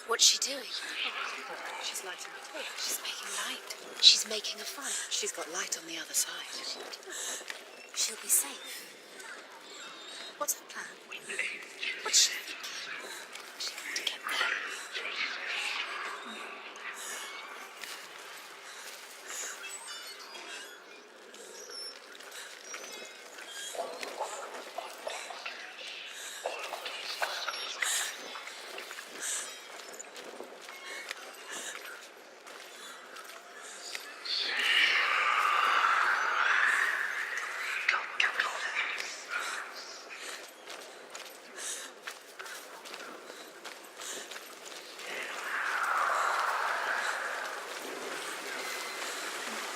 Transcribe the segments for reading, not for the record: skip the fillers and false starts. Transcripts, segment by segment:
What's she doing? She's lighting a torch. She's making light. She's making a fire. She's got light on the other side. She'll be safe. What's her plan? What's she thinking? What's she going to get there?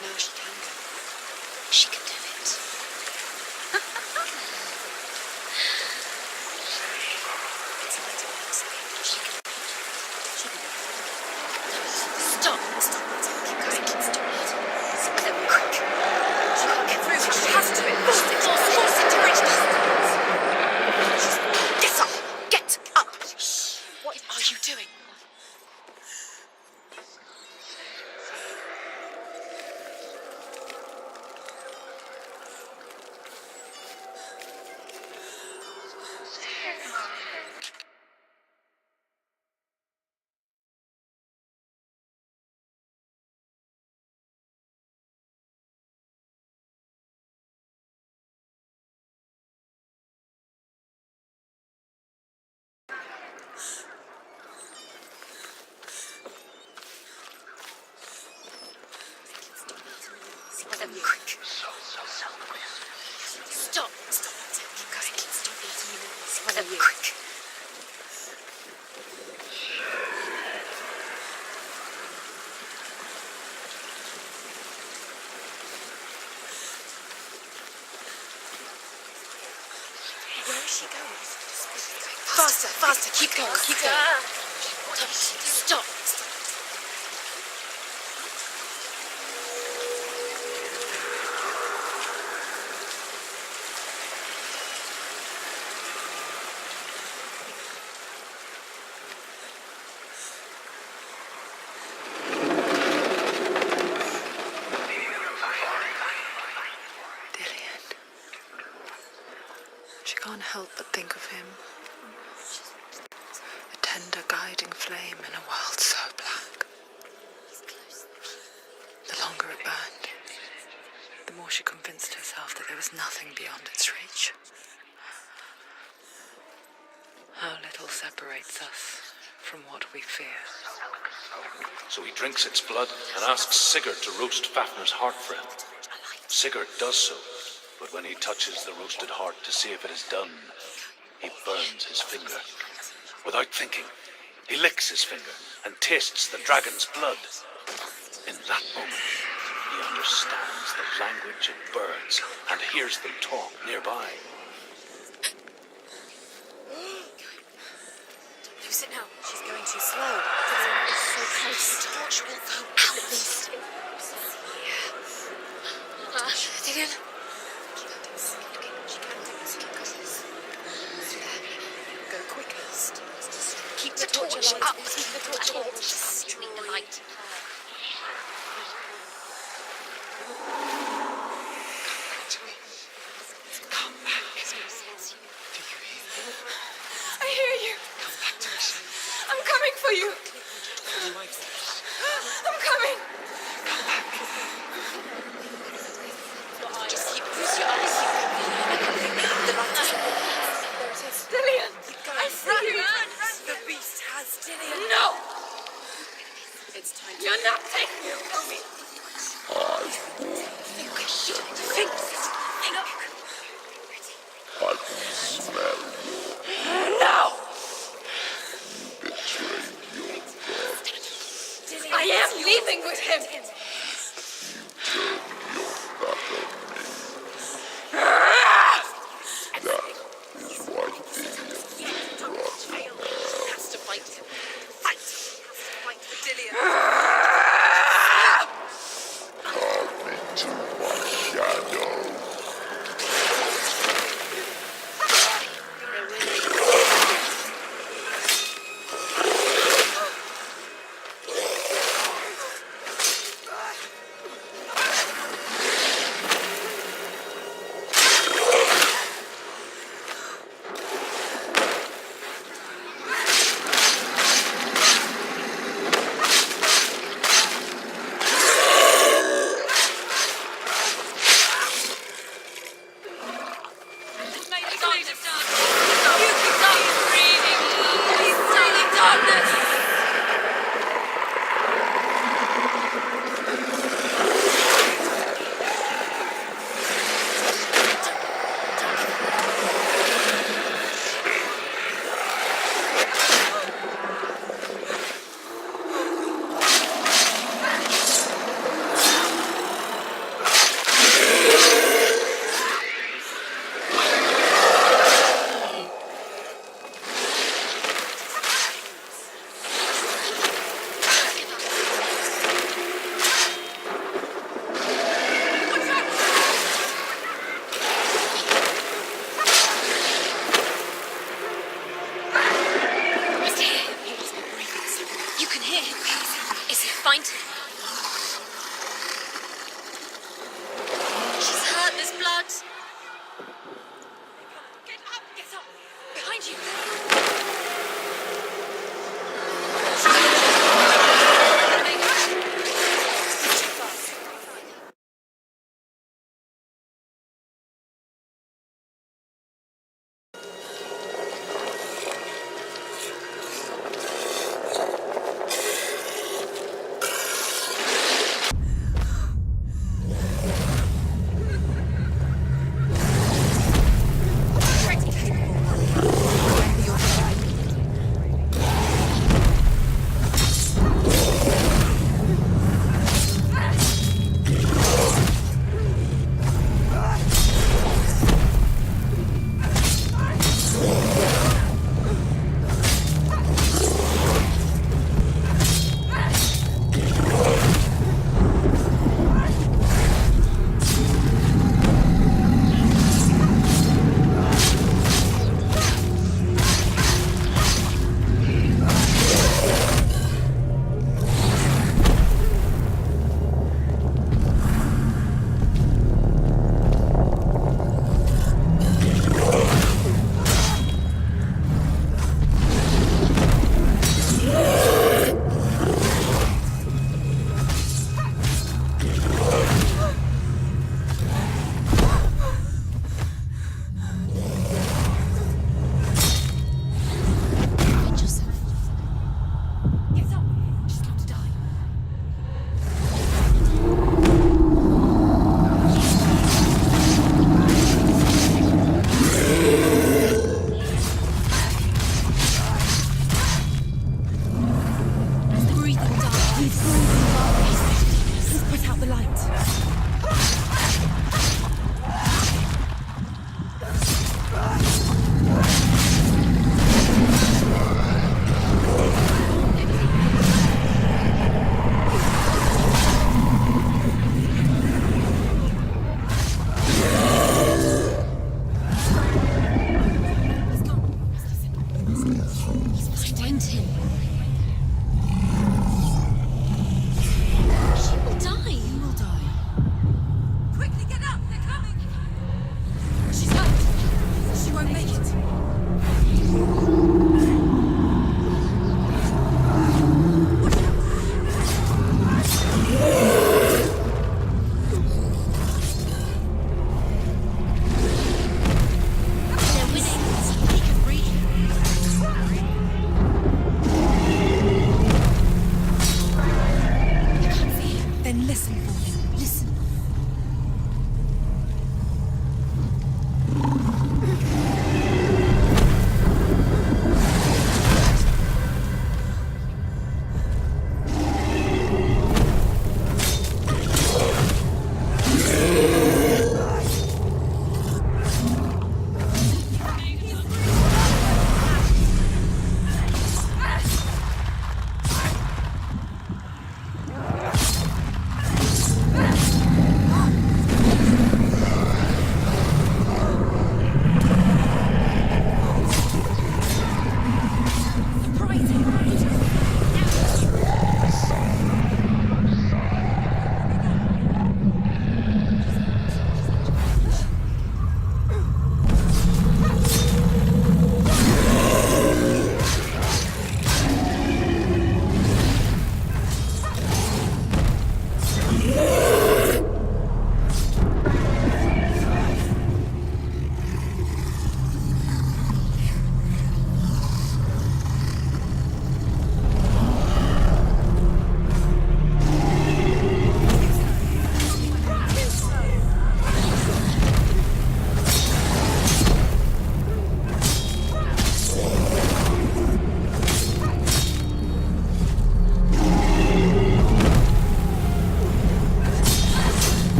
Now she can go. She can do it. It's light on the outside. She can do it. Stop! Stop it. Keep going. Stop it. Quick. Through. She has to. Force it to reach the... Get up! Get up! What are you doing? Quick. Stop. Stop it. Keep going. Stop eating your knees. Quick. Where is she going? Faster, faster. Keep going, keep going. Stop. Dillian. She can't help but think of him. A tender guiding flame in a world so black. The longer it burned, the more she convinced herself that there was nothing beyond its reach. How little separates us from what we fear. So he drinks its blood and asks Sigurd to roast Fafnir's heart for him. Sigurd does so, but when he touches the roasted heart to see if it is done, he burns his finger. Without thinking, he licks his finger and tastes the dragon's blood. In that moment, he understands the language of birds and hears them talk nearby. Use it now. She's going too slow. So close. The torch will go out at least. Dillian. She can do this. Keep going. Go quicker. Keep the torch alight. up. Keep the torch alight. Just need the light. Come back. Do you hear me? I hear you. Come back to me, son. I'm coming for you. I'm coming. Come back. Just keep use your eyes. The light is on. There it is. Dillian, I see you. The beast has Dillian. No, It's time to... you're not taking him from me. Think. No. I am leaving with him. Has to fight him. Fight. Has to fight for Dillian. find him. She's hurt. There's blood. Get up! Get up! Behind you.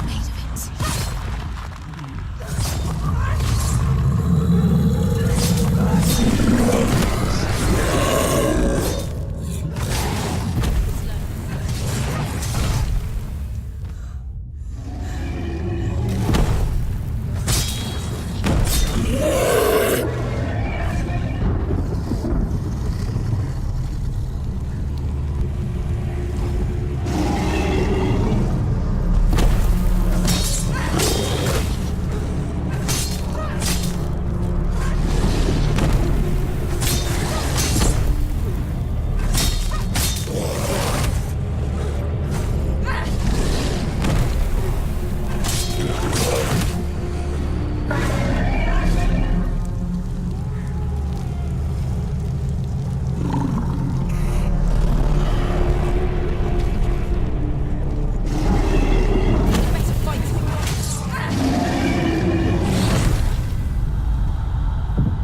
made of it.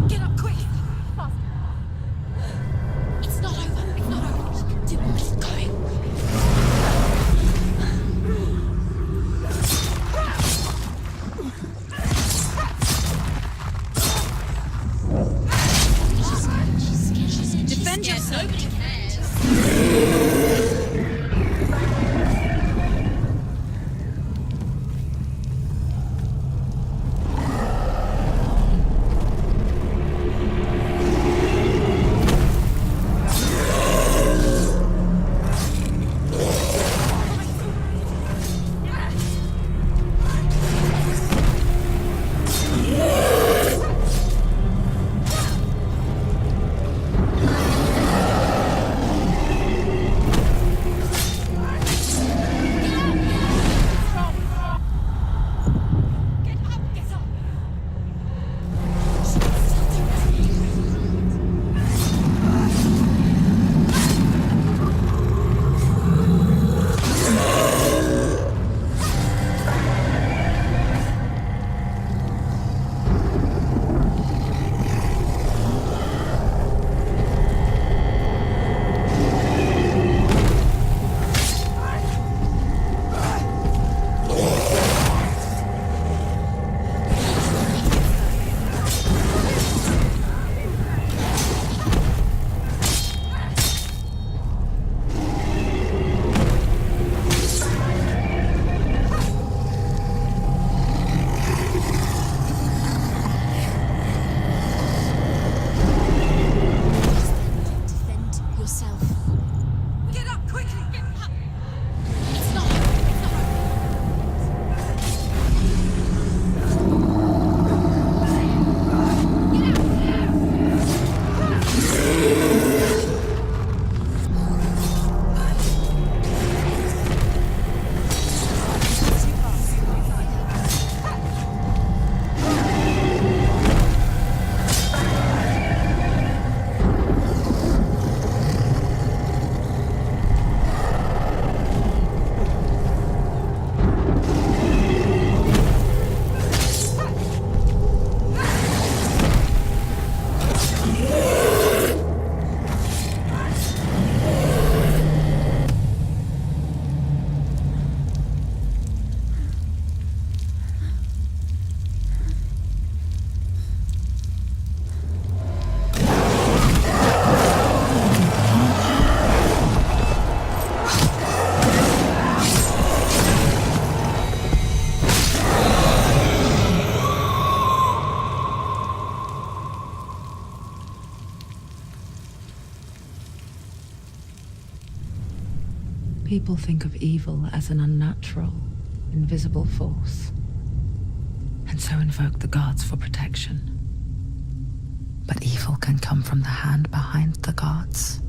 Get up quick! It's not over. It's not over. Do what is going. Defend yourself. Nobody cares. Defend yourself. Get up quickly! Get up! It's not over. It's not over. People think of evil as an unnatural, invisible force, and so invoke the gods for protection. But evil can come from the hand behind the gods.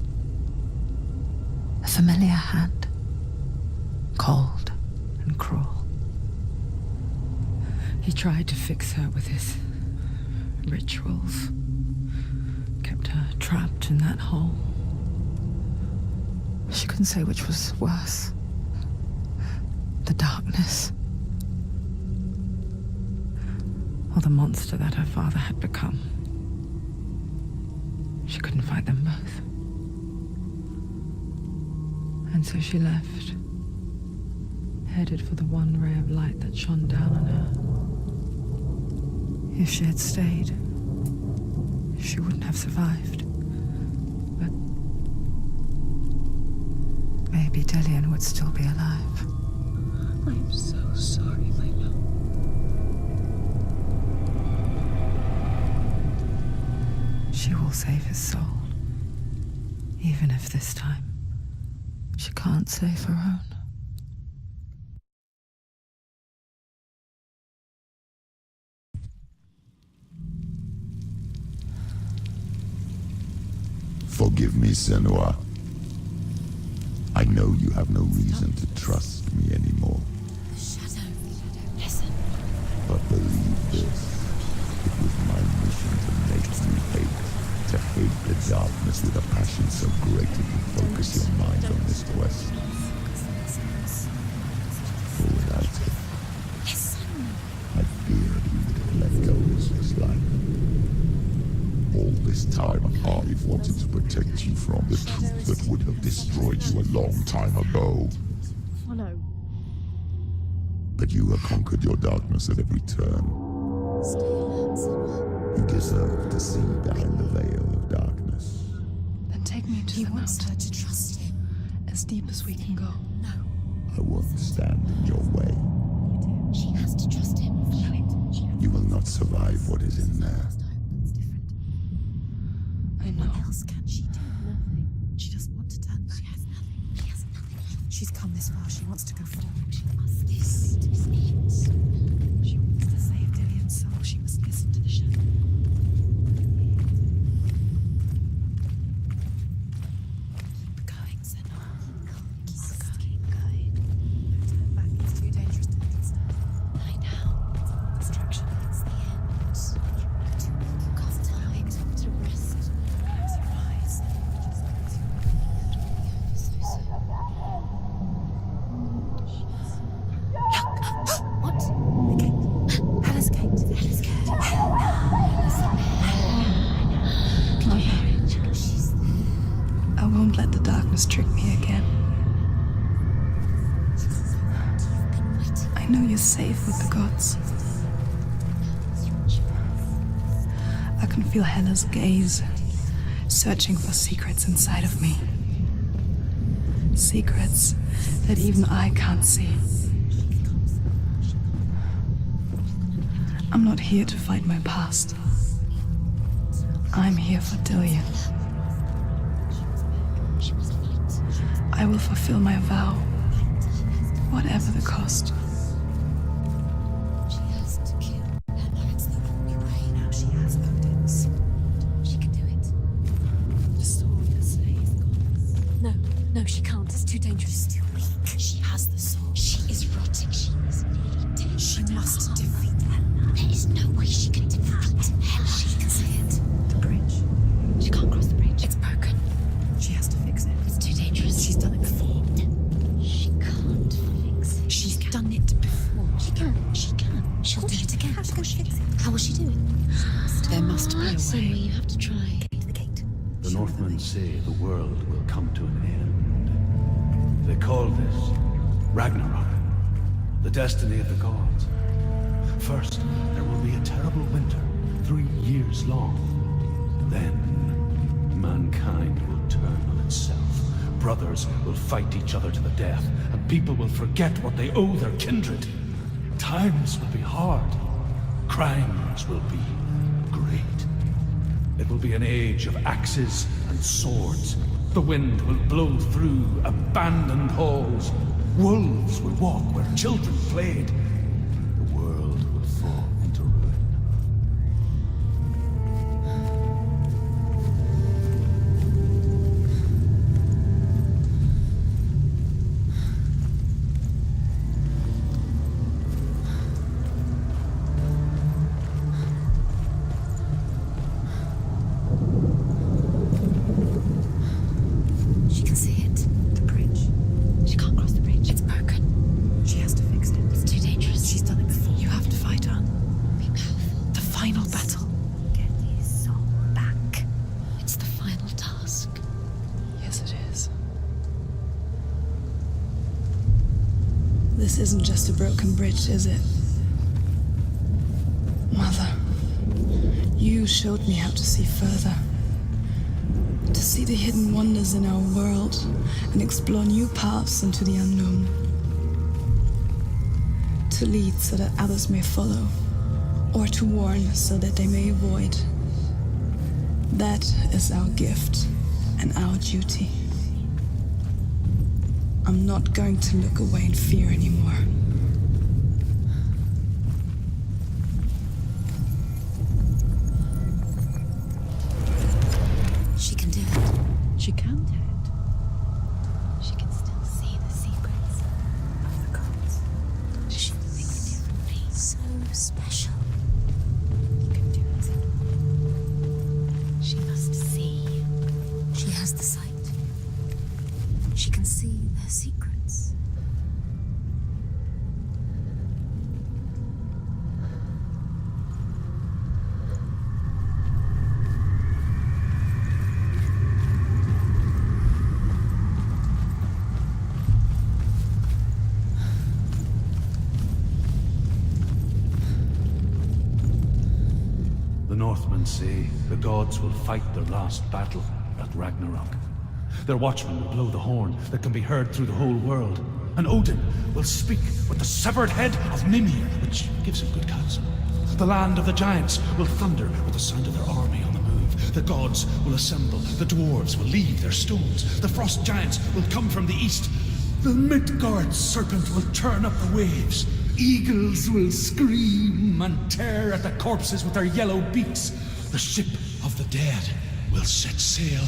A familiar hand, cold and cruel. He tried to fix her with his rituals, kept her trapped in that hole. She couldn't say which was worse. The darkness, or the monster that her father had become. She couldn't fight them both. And so she left headed for the one ray of light that shone down on her. If she had stayed, she wouldn't have survived. But maybe Dillian would still be alive. I'm so sorry, my love. She will save his soul. Even if this time she can't save her own. Forgive me, Senua. I know you have no reason to trust me anymore. Shadow. Listen. But believe this, it was my mission to make you hate. To hate the darkness with a passion so great it would focus your mind on this quest. For without it, I feared we would have let go of this life. All this time, I've wanted to protect you from the truth that would have destroyed you a long time ago. Follow. But you have conquered your darkness at every turn. Stay alert, Senua. You deserve to see behind the veil of darkness. Then take me to He the wants her mountain, to trust him. as deep as we can go. No. I won't stand in your way. She has to trust him. Follow it. You will not survive what is in there. That's different. I know. What else can she do? Nothing. She doesn't want to turn back. She has nothing. She has nothing. She's come this far. She wants to go forward. She must. This is it. She wants to save Dillian's soul. She must listen to the shadow. Keep going, Senua. Keep going. Don't turn back. It's too dangerous to make this now. Lie down. Distraction. It's the end. Too weak. You can't time to rest. Close your eyes. Just close your eyes. So soon. What? The gate. Alice gate. Alice gate. She's I won't let the darkness trick me again. I know you're safe with the gods. I can feel Hela's gaze, searching for secrets inside of me. Secrets that even I can't see. I'm not here to fight my past. I'm here for Dillian. I will fulfill my vow, whatever the cost. She has to kill Hela. It's the only way. Now she has Odin's. She can do it. The sword, the slave gods. No, she can't. It's too dangerous. She's too weak. She has the sword. She is rotting. She is nearly dead. She must defeat Hela. There is no way she can defeat Hela. She can see it. The bridge. She can't cross the bridge. It's broken. She has to fix it. It's too dangerous. She's done it before. She can't fix it. She's done it before. She can. She'll do it again. How will she fix it? How will she do it? There must be a way. Somewhere you have to try. Get to the gate. The Northmen say the world will come to an end. They call this Ragnarok, the destiny of the gods. First, there will be a terrible winter, 3 years long. Then, mankind will turn on itself. Brothers will fight each other to the death, and people will forget what they owe their kindred. Times will be hard. Crimes will be great. It will be an age of axes and swords. The wind will blow through abandoned halls. Wolves will walk where children played. The world will fall into ruin. She can see it. The bridge. She can't cross the bridge. It's broken. She has to fix it. It's too dangerous. This isn't just a broken bridge, is it? Mother, you showed me how to see further. To see the hidden wonders in our world and explore new paths into the unknown. To lead so that others may follow, or to warn so that they may avoid. That is our gift and our duty. I'm not going to look away in fear anymore. She can do it. She can do it. She can still see the secrets of the gods. She thinks differently. So special. You can do it. She must see. She has the sight. She can see their secrets. The Northmen say the gods will fight their last battle at Ragnarok. Their watchmen will blow the horn that can be heard through the whole world. And Odin will speak with the severed head of Mimir, which gives him good counsel. The land of the giants will thunder with the sound of their army on the move. The gods will assemble. The dwarves will leave their stones. The frost giants will come from the east. The Midgard serpent will turn up the waves. Eagles will scream and tear at the corpses with their yellow beaks. The ship of the dead will set sail.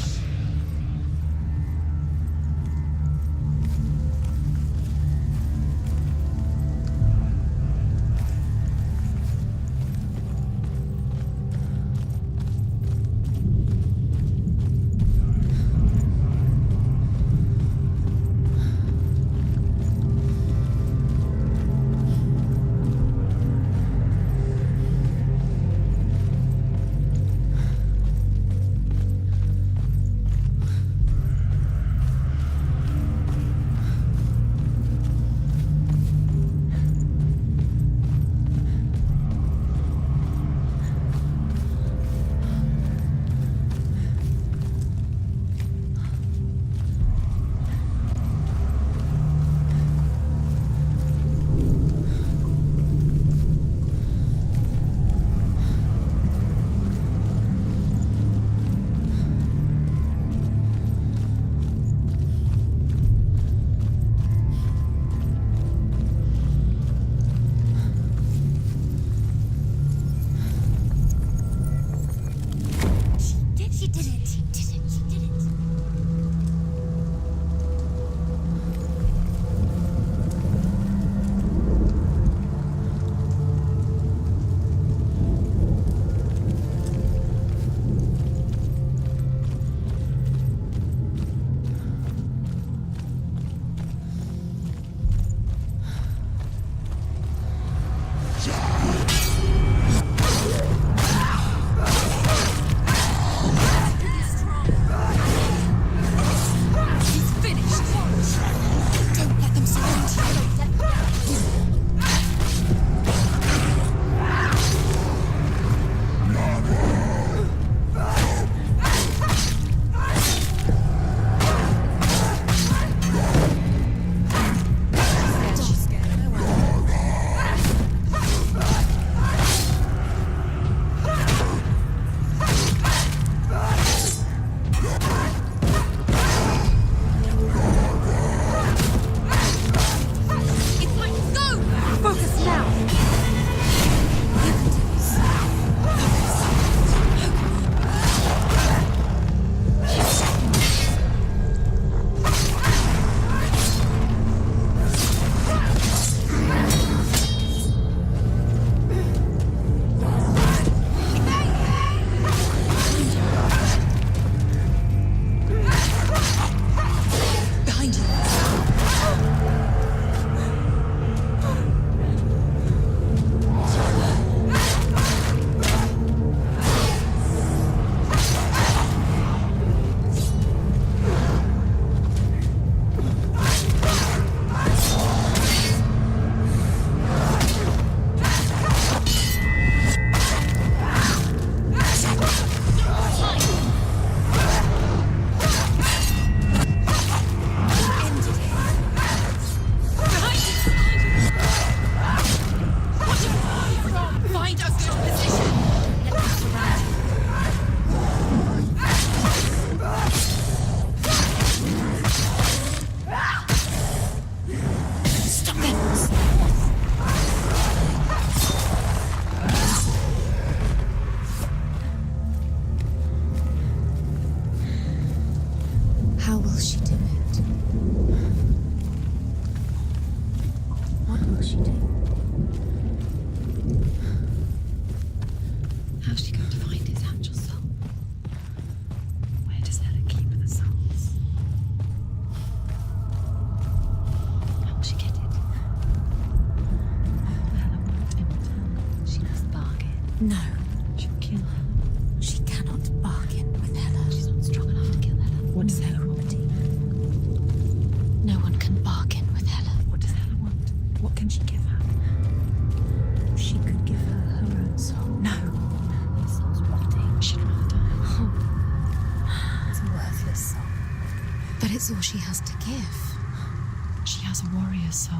No, She'll kill her. she cannot bargain with Hela. She's not strong enough to kill Hela. What does Hela want? No one can bargain with Hela. What does Hela want? What can she give her? She could give her her own soul. No. Her soul's rotting. She'd rather die. It's a worthless soul. But it's all she has to give. She has a warrior soul.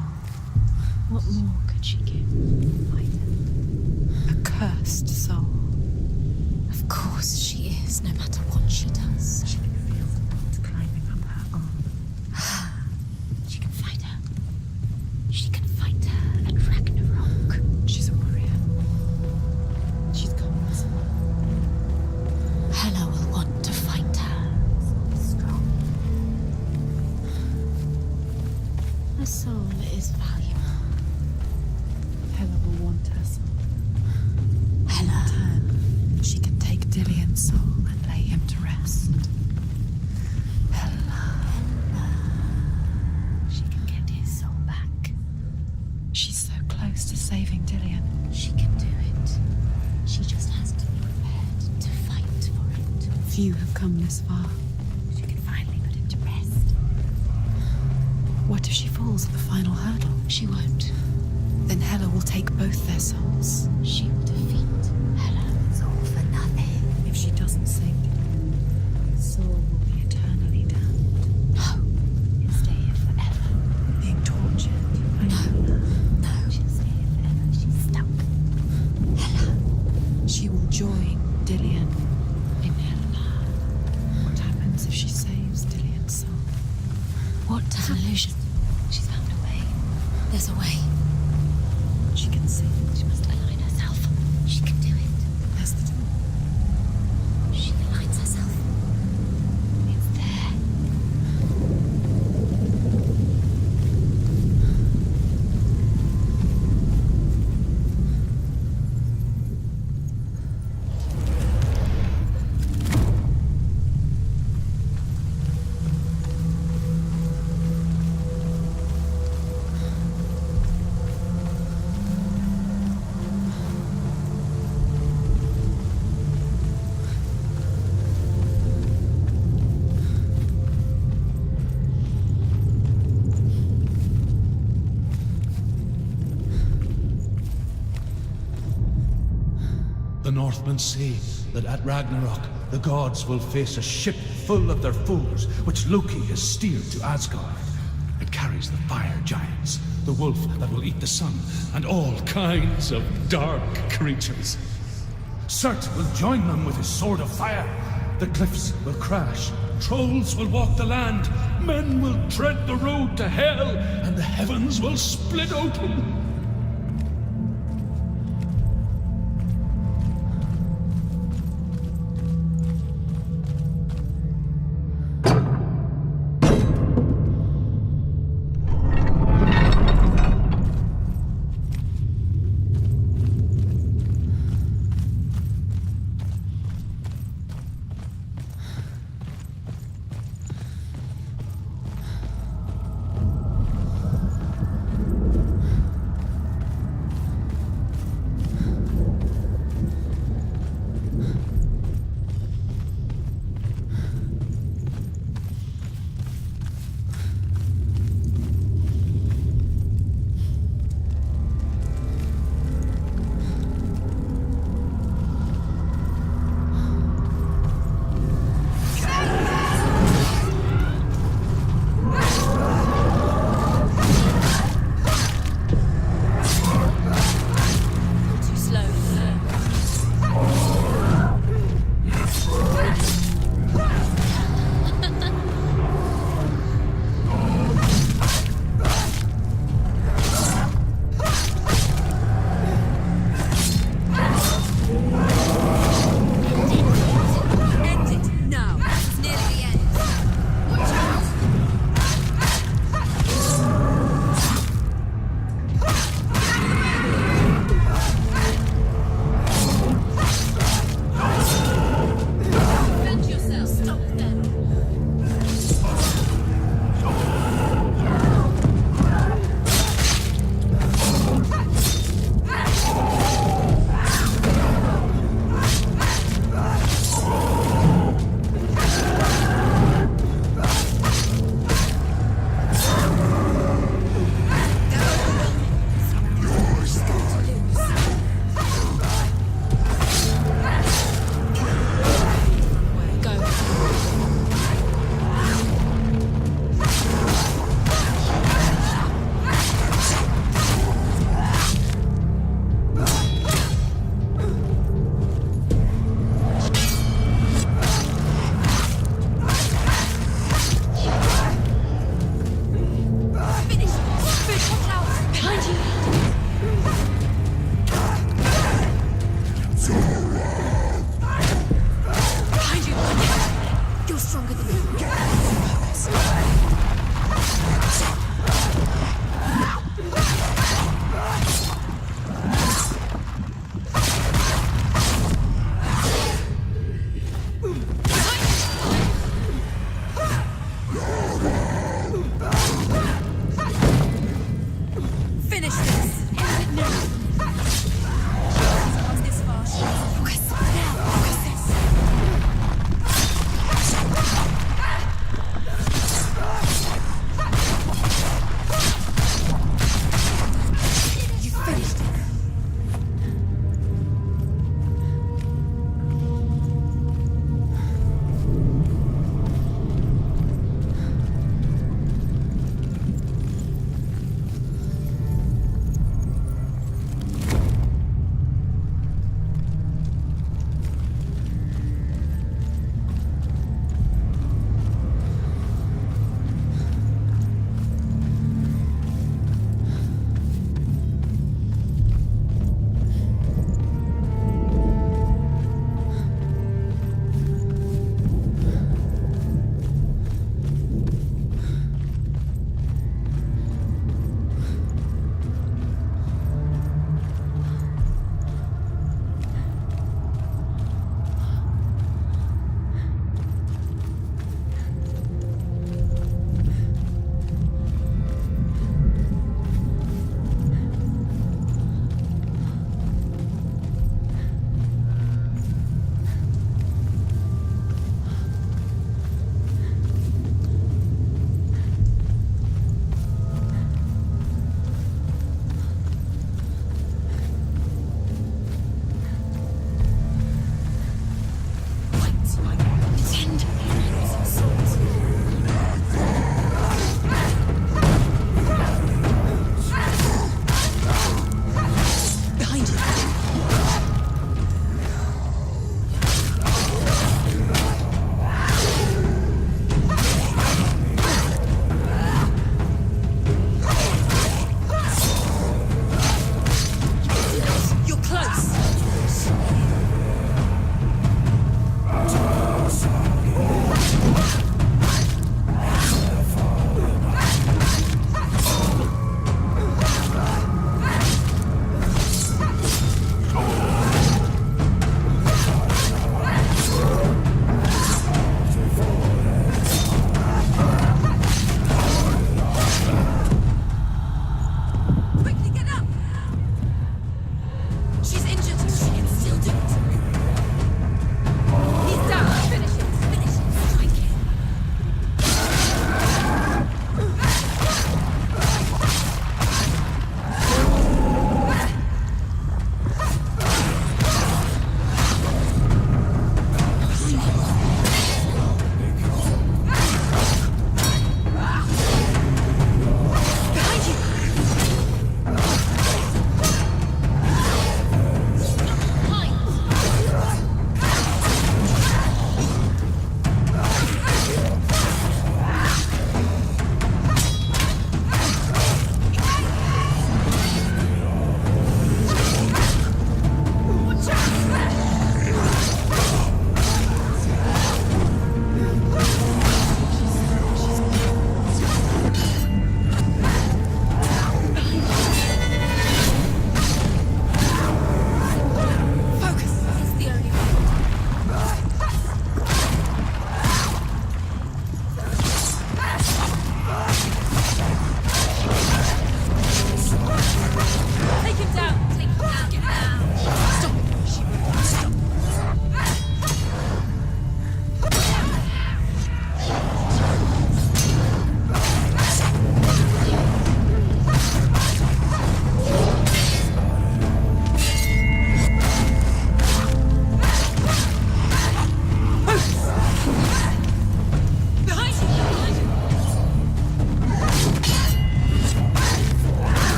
What more could she give? A cursed soul. Of course she is, no matter what she does. She can feel the blood climbing up her arm. She can fight her. She can fight her at Ragnarok. She's a warrior. She's come this far. Hela will want to fight her. Strong. Her soul is valuable. Hela will want her soul. Hela. Turn, she can take Dillion's soul and lay him to rest. She can get his soul back. She's so close to saving Dillion. She can do it. She just has to be prepared to fight for it. Few have come this far. She can finally put him to rest. What if she falls at the final hurdle? She won't. Then Hela will take both their souls. She will defeat Hela. It's all for nothing. If she doesn't sing, his soul will be eternally damned. No. He'll stay here forever. Being tortured. No. She'll stay here forever. She's stuck. Hela. She will join Dillion in Hela. What happens if she saves Dillion's soul? What an illusion. She's found a way. There's a way. She can sing. She must align herself. She can do it. There's the door. She aligns herself. It's there. The Northmen say that at Ragnarok, the gods will face a ship full of their foes, which Loki has steered to Asgard. It carries the fire giants, the wolf that will eat the sun, and all kinds of dark creatures. Surt will join them with his sword of fire. The cliffs will crash, trolls will walk the land, men will tread the road to hell, and the heavens will split open.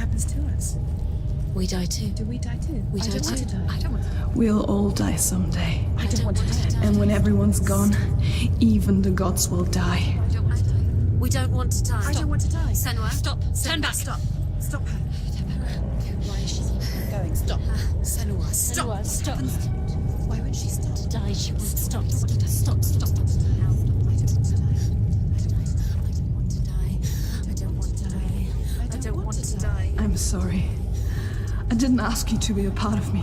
happens to us? We die too. Do we die too? We I die don't want too. to die. I don't want to die. We'll all die someday. I don't want to die. And when everyone's gone, even the gods will die. We don't want to die. I don't want to die. Senua, stop. Turn back. Stop. Stop her. Why is she Going. Stop. Senua, stop. Stop. Why would she stop? To die, she wants to stop. Stop. Stop. I don't want to die. I don't want to die. I don't want to die. I don't want to die. I'm sorry. I didn't ask you to be a part of me.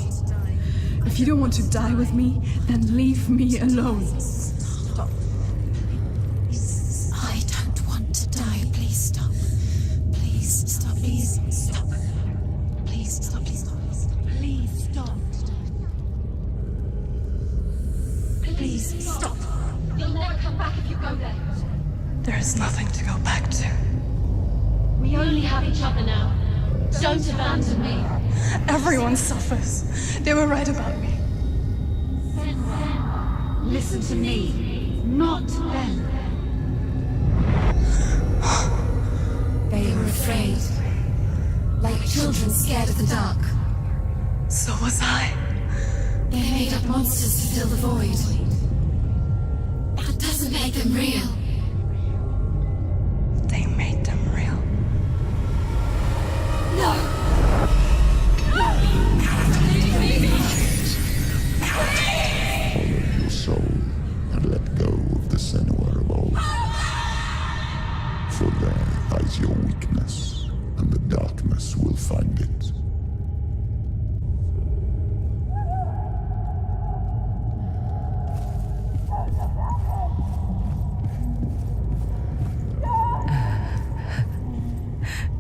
If you don't want to die with me, then leave me alone. Stop. I don't want to die. Please stop. Please stop. Please stop. Please stop. Please stop. Please stop. Please stop. You'll never come back if you go there. There is nothing to go back to. We only have each other now. Don't abandon me. Everyone suffers. They were right about me. Listen to me, not them. They were afraid. Like children scared of the dark. So was I. They made up monsters to fill the void. That doesn't make them real. They made them real. No! Follow your soul and let go of the Senua of old. For there lies your weakness, and the darkness will find it.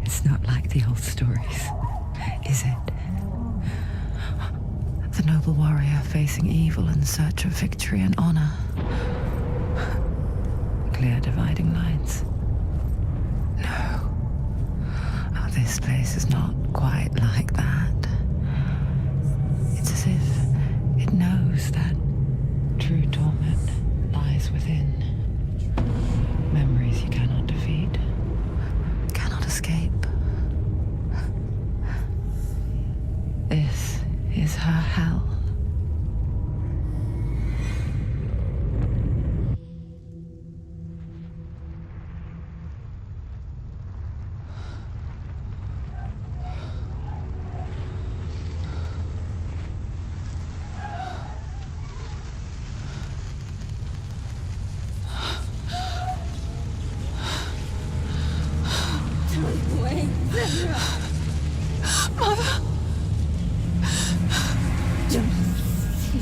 It's not like the old stories, is it? The noble warrior facing evil in search of victory and honor. Clear dividing lines. No. Oh, this place is not quite like that. It's as if it knows that true torment lies within. Memories you cannot defeat, cannot escape. This is her hell.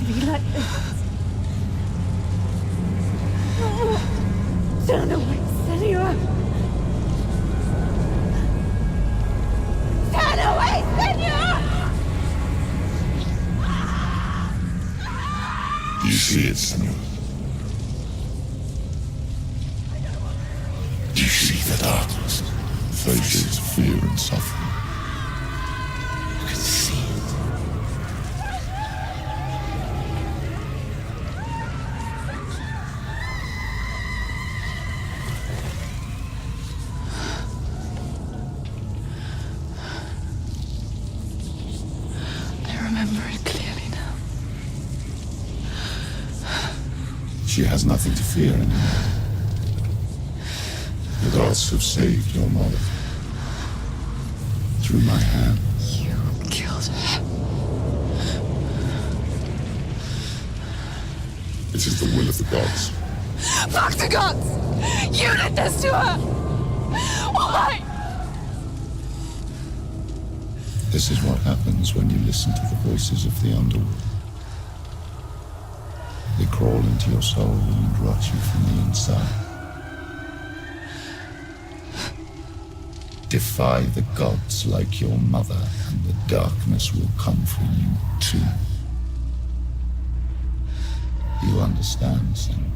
Be like this. Turn away, Senua. Turn away, Senua! You see it, Senua? You see the darkness, faces of fear and suffering. You can see it. I remember it clearly now. She has nothing to fear anymore. The gods have saved your mother. Through my hand. You killed her. It is the will of the gods. Fuck the gods! You did this to her! Why? This is what happens when you listen to the voices of the underworld. They crawl into your soul and rot you from the inside. Defy the gods like your mother, and the darkness will come for you too. You understand, son?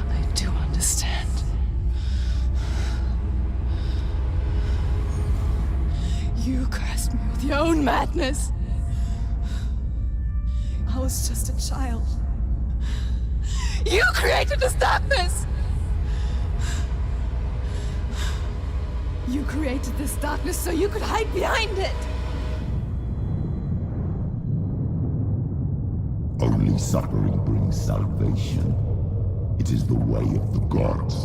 I do understand. You cursed me with your own madness. was just a child. You created this darkness! You created this darkness so you could hide behind it! Only suffering brings salvation. It is the way of the gods.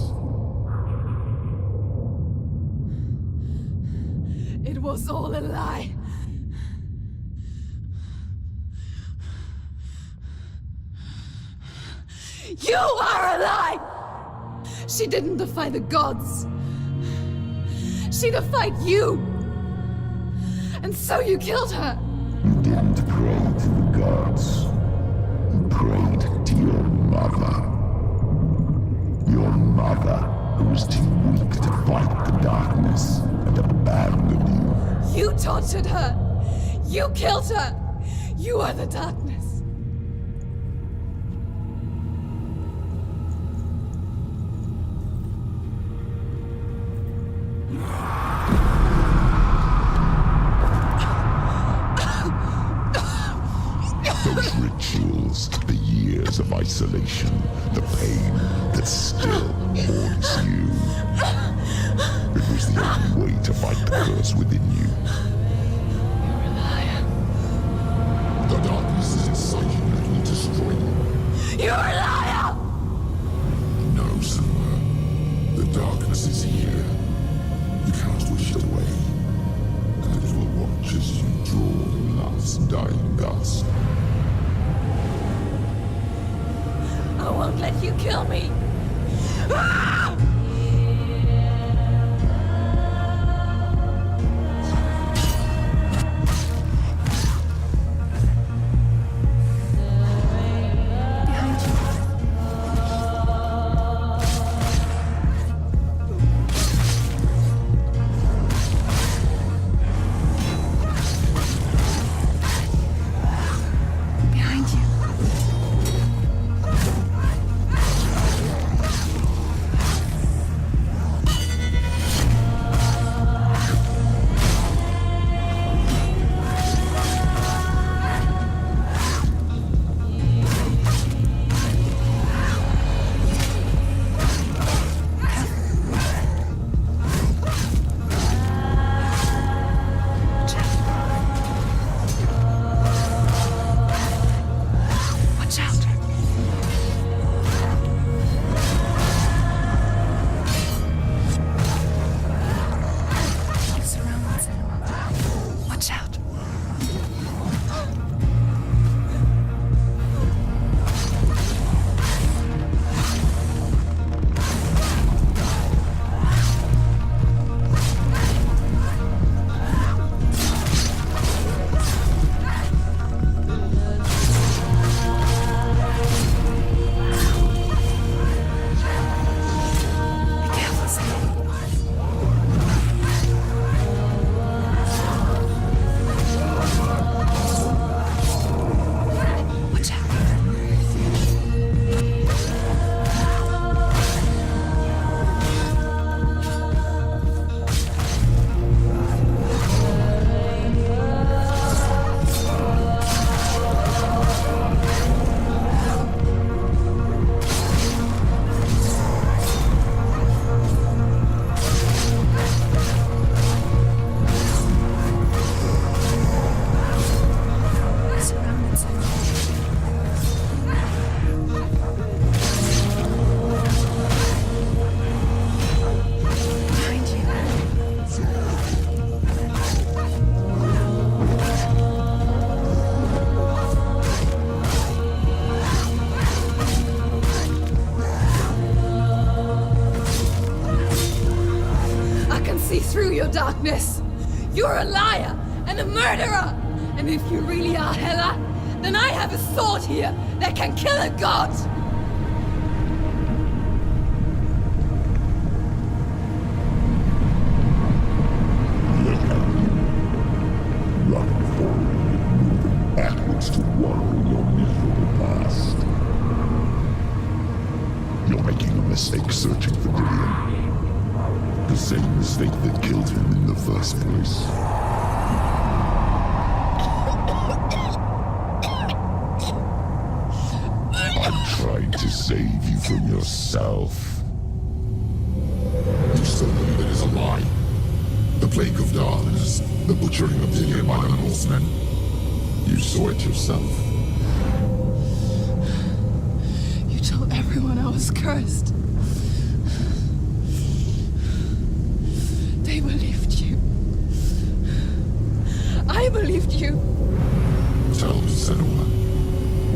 It was all a lie. You are a lie! She didn't defy the gods. She defied you. And so you killed her. You didn't pray to the gods. You prayed to your mother. Your mother, who was too weak to fight the darkness and abandoned you. You tortured her. You killed her. You are the darkness. Those rituals, the years of isolation, the pain that still haunts you. It was the only way to fight the curse within you. You're a liar. The darkness is inside you and will destroy you. You're a liar! No, Summer. The darkness is here. You cannot wish it away. And it will watch as you draw the last dying gasp. I won't let you kill me. Ah! Darkness! You're a liar and a murderer! And if you really are Hela, then I have a sword here that can kill a god! Run forward, moving backwards to wallow in your miserable past. You're making a mistake searching for Dillion. The same mistake that killed him in the first place. I'm trying to save you from yourself. You still believe it is a lie? The plague of darkness, the butchering of Dillion by the Northmen. You saw it yourself. You told everyone I was cursed. They believed you. I believed you. Tell me, Senua,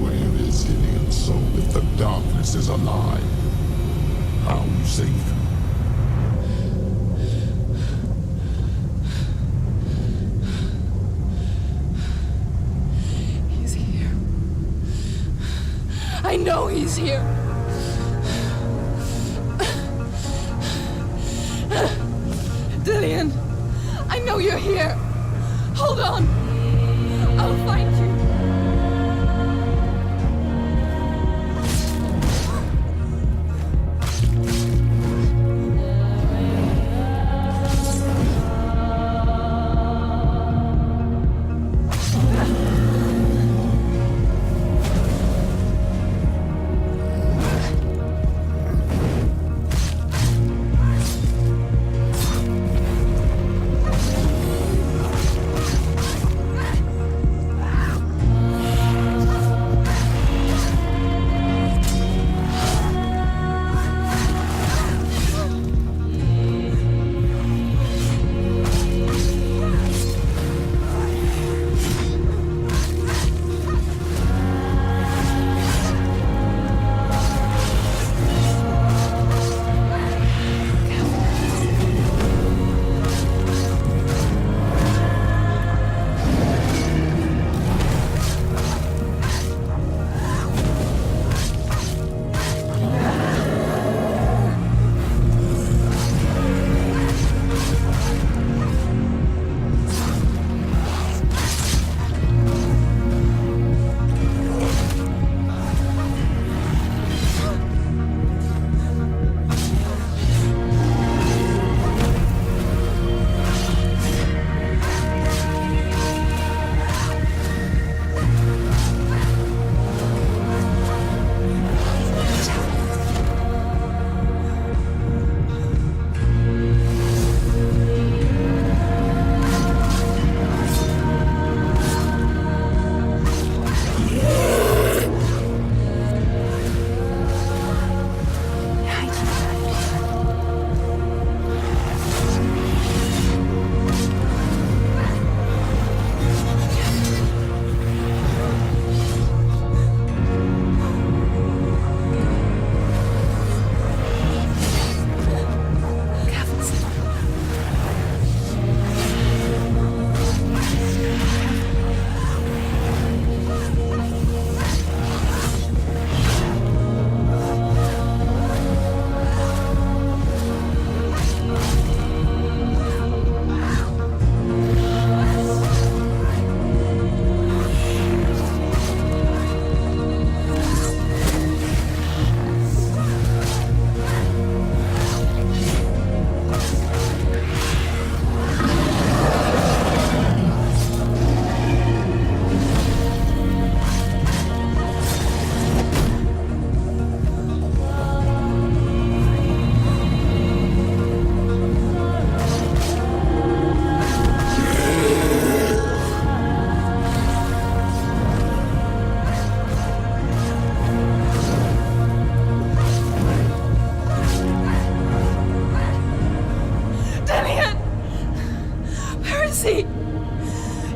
where is Dillion's soul if the darkness is a lie? How you saved him? He's here. I know he's here. Dillion, I know you're here. Hold on. I'll find you.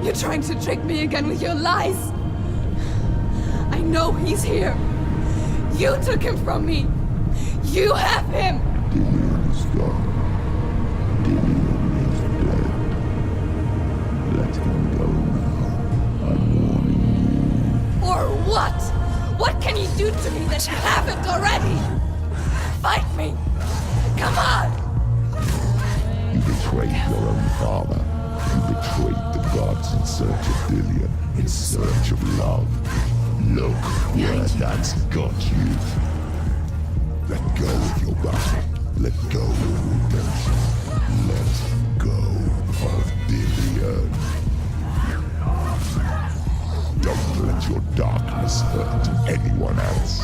You're trying to trick me again with your lies. I know he's here. You took him from me. You have him. Dillion is gone. Dillion is dead. Let him go now. I'm warning you. Or what? What can you do to me that you haven't already? Fight me. Come on. You betrayed your own father. You betrayed the gods in search of Dillion, in search of love. Look where that's got you. Let go of your battle. Let go of redemption. Let go of Dillion. Don't let your darkness hurt anyone else.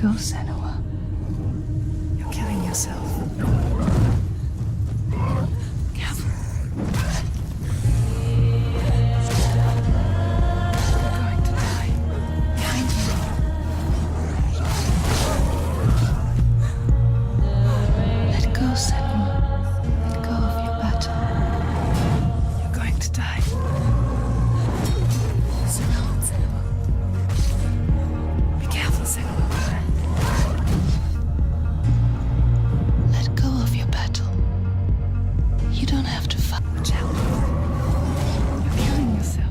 go, Senua. You're killing yourself. Careful. You're going to die. Behind you. Let go, Senua. Let go of your battle. You're going to die. Senua, Senua. Be careful, Senua. Let go of your battle. You don't have to fight. Watch out. You're killing yourself.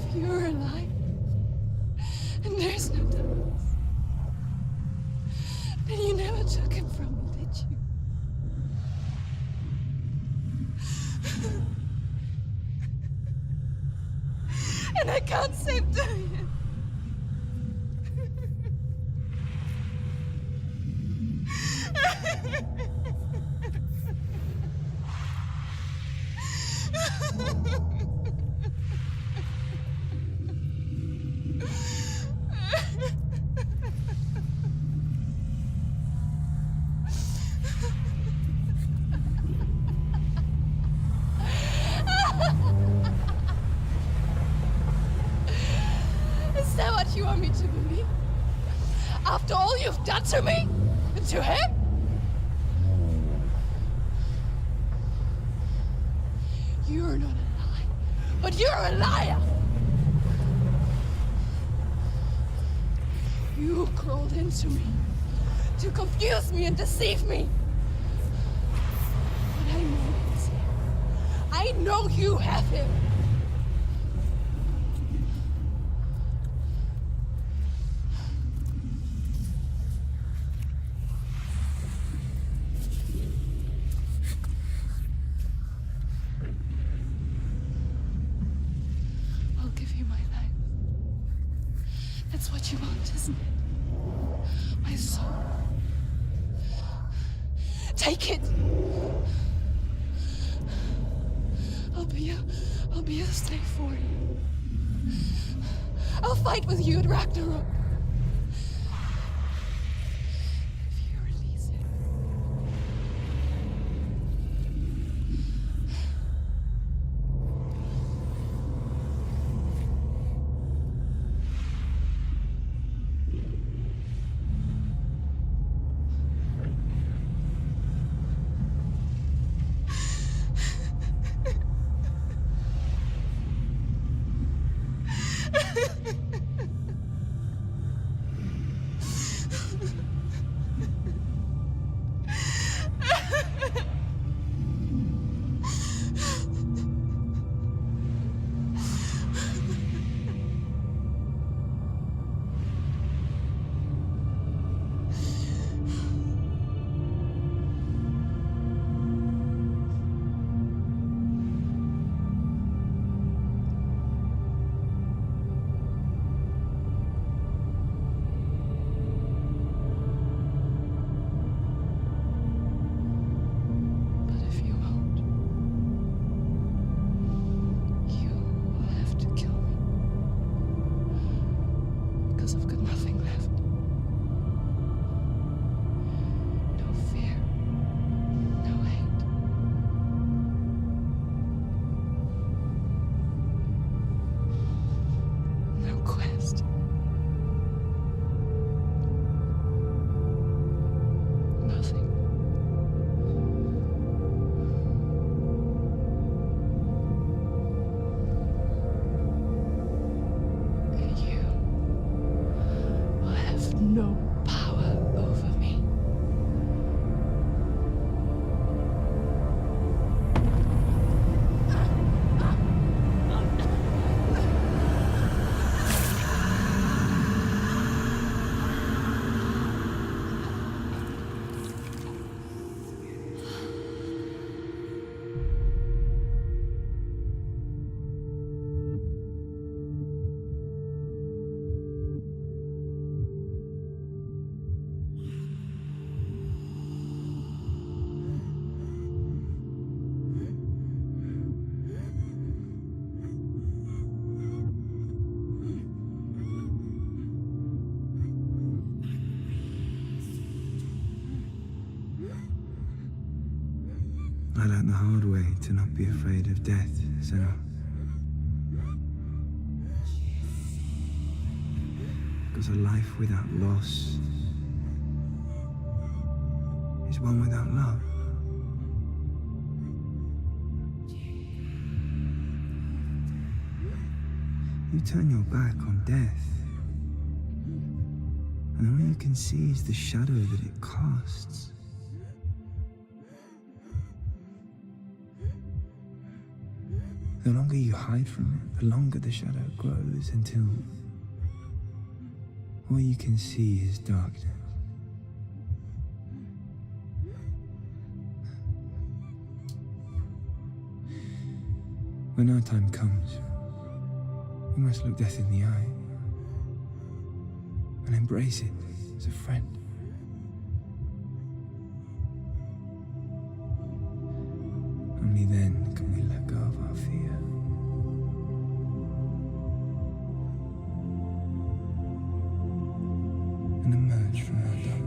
If you're alive, and there's no Thomas, then you never took him from me, did you? And I can't save Dorian. Is that what you want me to believe? After all you've done to me? And to him? You're not a lie, but you're a liar! You crawled into me to confuse me and deceive me. But I know it's him. I know you have him. I'll give you my life. That's what you want, isn't it? My soul. Take it. I'll be a slave for you. I'll fight with you at Ragnarok. If you release it. I learned the hard way to not be afraid of death, Senua. Because a life without loss is one without love. You turn your back on death, and all you can see is the shadow that it casts. The longer you hide from it, the longer the shadow grows until all you can see is darkness. When our time comes, we must look death in the eye and embrace it as a friend. Only then can we let go of our fear. And emerge from our darkness.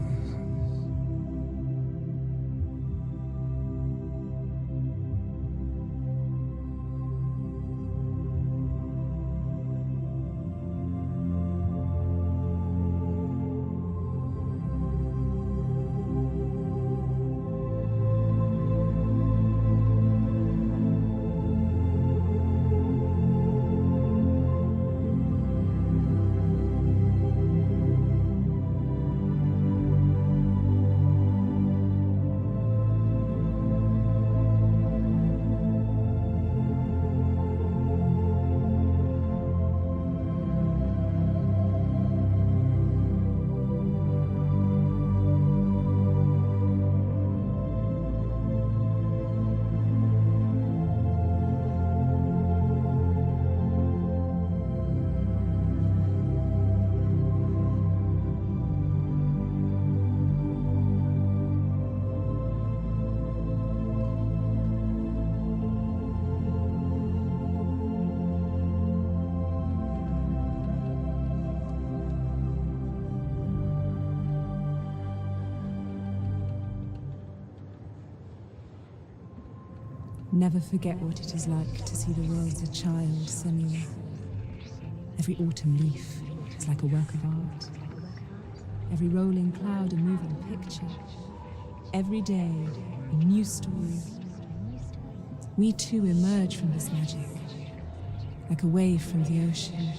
Never forget what it is like to see the world as a child, Senua. Every autumn leaf is like a work of art. Every rolling cloud a moving picture. Every day a new story. We too emerge from this magic, like a wave from the ocean,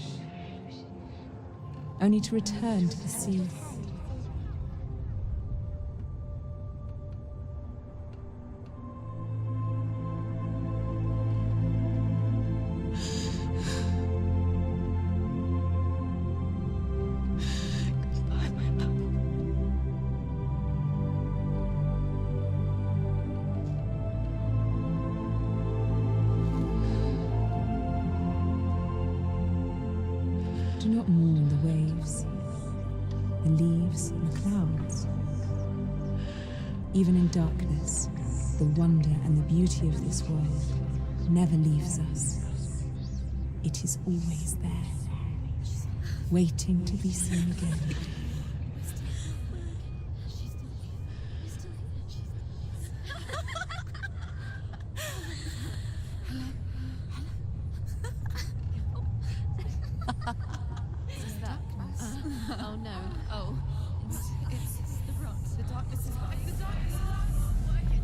only to return to the sea. Do not mourn the waves, the leaves, and the clouds. Even in darkness, the wonder and the beauty of this world never leaves us. It is always there, waiting to be seen again. Oh no. Oh. It's the rot. The darkness is working. The darkness is working.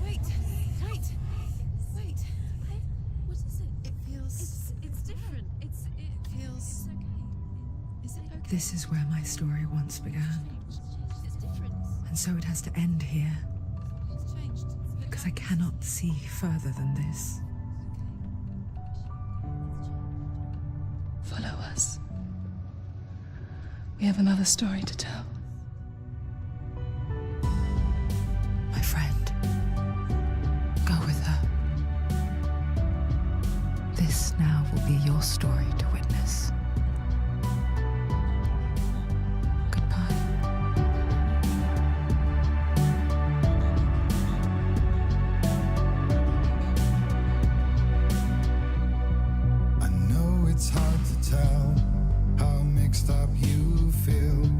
Wait. What is it? It feels... It's different. It feels... It's okay. Is it okay? This is where my story once began, It's different. and so it has to end here, It's changed. because I cannot see further than this. Follow us. We have another story to tell. My friend, go with her. This now will be your story to witness. Goodbye. I know it's hard to tell how mixed up you feel.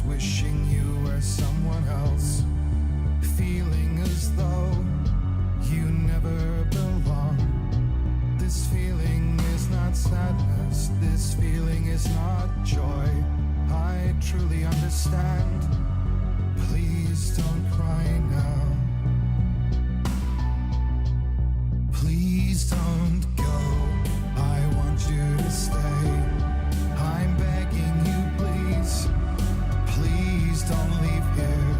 wishing you were someone else, feeling as though you never belong. This feeling is not sadness, this feeling is not joy. I truly understand. Please don't cry now. Please don't go. I want you to stay. I'm begging you, please. Please don't leave here.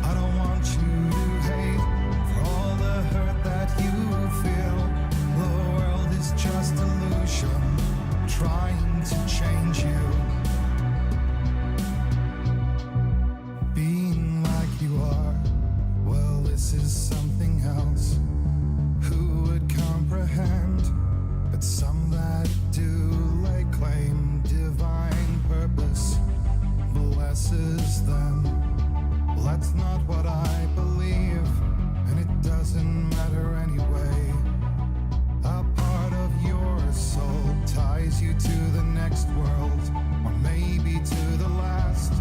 I don't want you to hate for all the hurt that you feel. The world is just illusion, trying to change you. Being like you are, well, this is something else. Who would comprehend? But some that do lay claim divine purpose blesses them. Well, that's not what I believe, and it doesn't matter anyway. A part of your soul ties you to the next world, or maybe to the last,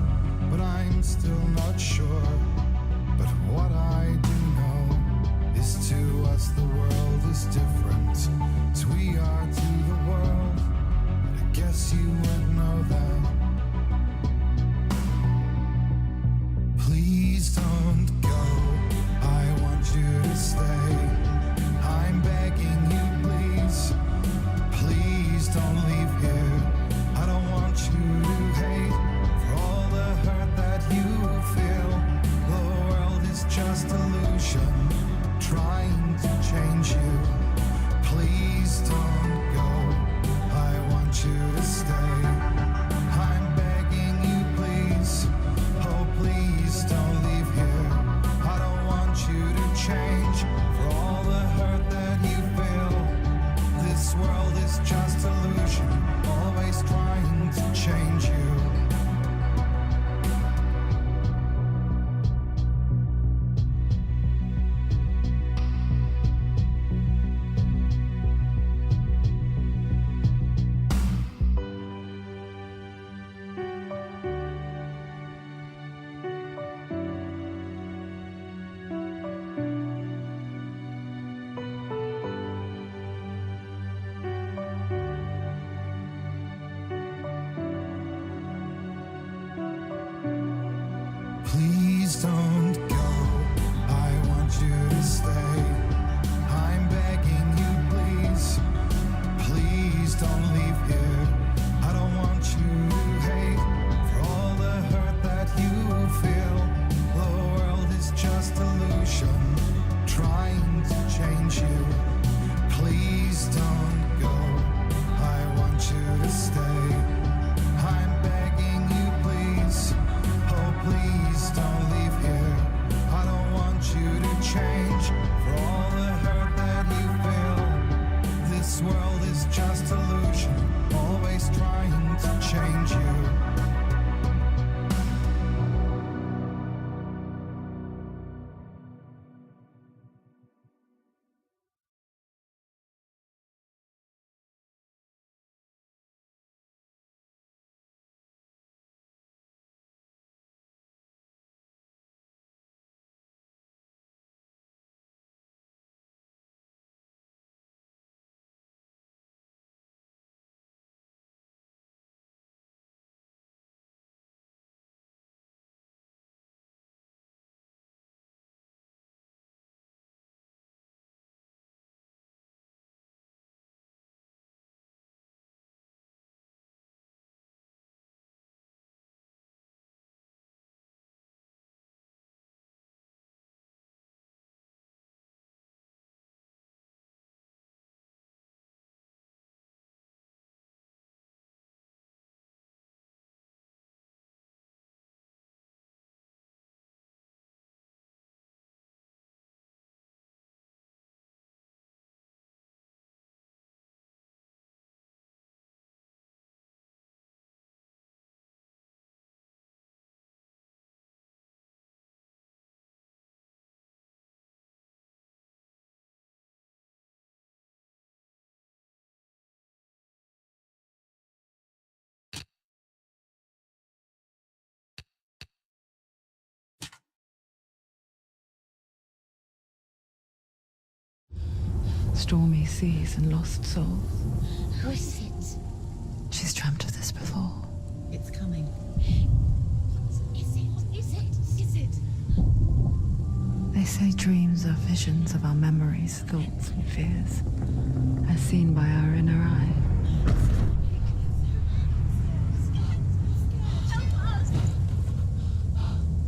but I'm still not sure. But what I do know is to us the world is different as we are to the world. I guess you would know that. Please don't go. I want you to stay. I'm begging you, please. Please don't leave here. I don't want you to hate for all the hurt that you feel. The world is just illusion, trying to change you. Please don't go. I want you to stay. I'm begging you, please. Oh, please don't leave here. I don't want you to change for all the hurt that you feel. This world is just illusion, always trying to change you. Please don't go. I want you to stay. I'm begging you, please. Please don't leave here. I don't want you to hate for all the hurt that you feel. The world is just illusion, trying to change you. Please don't go. I want you to stay. I'm begging you, please. Oh, please don't leave here. I don't want you to change for all the hurt that you feel. This world is just illusion, always trying to change you. stormy seas and lost souls. Who is it? She's dreamt of this before. It's coming. Is it? They say dreams are visions of our memories, thoughts, and fears, as seen by our inner eye.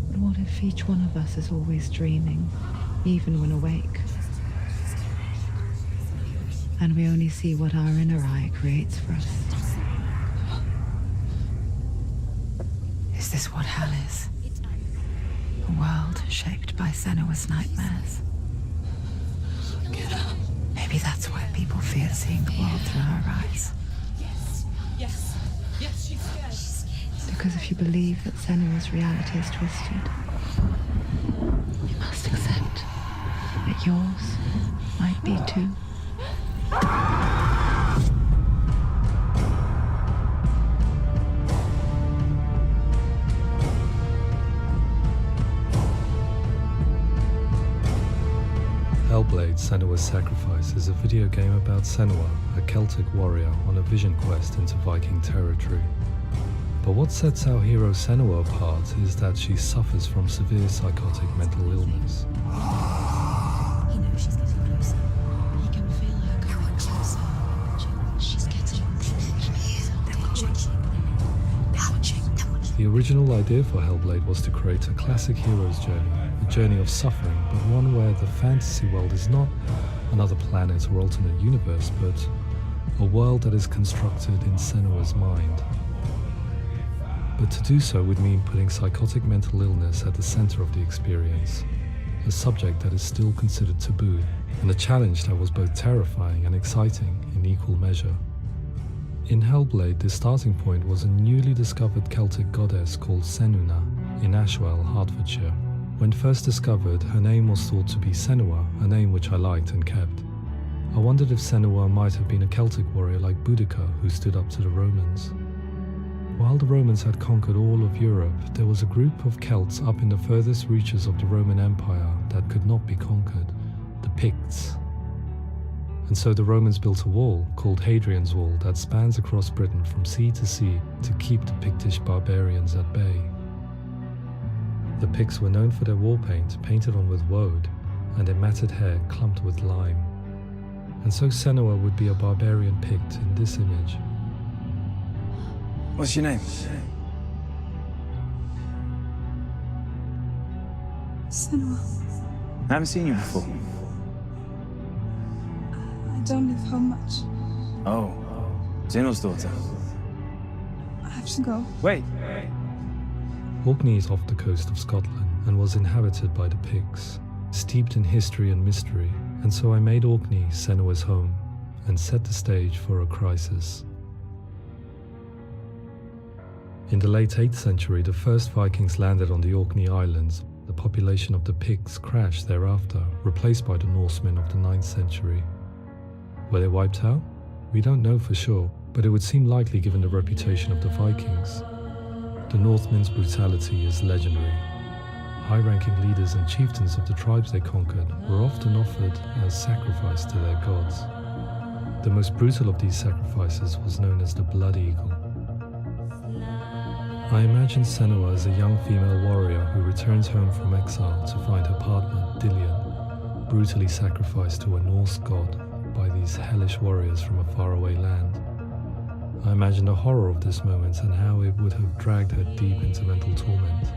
But what if each one of us is always dreaming, even when awake? And we only see what our inner eye creates for us. Is this what hell is? A world shaped by Senua's nightmares. Maybe that's why people fear seeing the world through her eyes. Yes, she's scared. Because if you believe that Senua's reality is twisted, you must accept that yours might be too. Hellblade: Senua's Sacrifice is a video game about Senua, a Celtic warrior on a vision quest into Viking territory. But what sets our hero Senua apart is that she suffers from severe psychotic mental illness. He knows she's getting closer. He can feel her coming closer. She's getting closer. The original idea for Hellblade was to create a classic hero's journey, a journey of suffering, but one where the fantasy world is not another planet or alternate universe, but a world that is constructed in Senua's mind. But to do so would mean putting psychotic mental illness at the center of the experience, a subject that is still considered taboo, and a challenge that was both terrifying and exciting in equal measure. In Hellblade, the starting point was a newly discovered Celtic goddess called Senuna in Ashwell, Hertfordshire. When first discovered, her name was thought to be Senua, a name which I liked and kept. I wondered if Senua might have been a Celtic warrior like Boudica who stood up to the Romans. While the Romans had conquered all of Europe, there was a group of Celts up in the furthest reaches of the Roman Empire that could not be conquered, the Picts. And so the Romans built a wall, called Hadrian's Wall, that spans across Britain from sea to sea to keep the Pictish barbarians at bay. The Picts were known for their war paint, painted on with woad, and their matted hair clumped with lime. And so Senua would be a barbarian Pict in this image. What's your name? Senua. I haven't seen you before. I don't live home much. Oh, Zeno's daughter. I have to go. Wait. Orkney is off the coast of Scotland and was inhabited by the Picts, steeped in history and mystery, and so I made Orkney Senua's home and set the stage for a crisis. In the late 8th century, the first Vikings landed on the Orkney Islands. The population of the Picts crashed thereafter, replaced by the Norsemen of the 9th century. Were they wiped out? We don't know for sure, but it would seem likely given the reputation of the Vikings. The Northmen's brutality is legendary. High-ranking leaders and chieftains of the tribes they conquered were often offered as sacrifice to their gods. The most brutal of these sacrifices was known as the Blood Eagle. I imagine Senua as a young female warrior who returns home from exile to find her partner, Dillion, brutally sacrificed to a Norse god by these hellish warriors from a faraway land. I imagine the horror of this moment and how it would have dragged her deep into mental torment.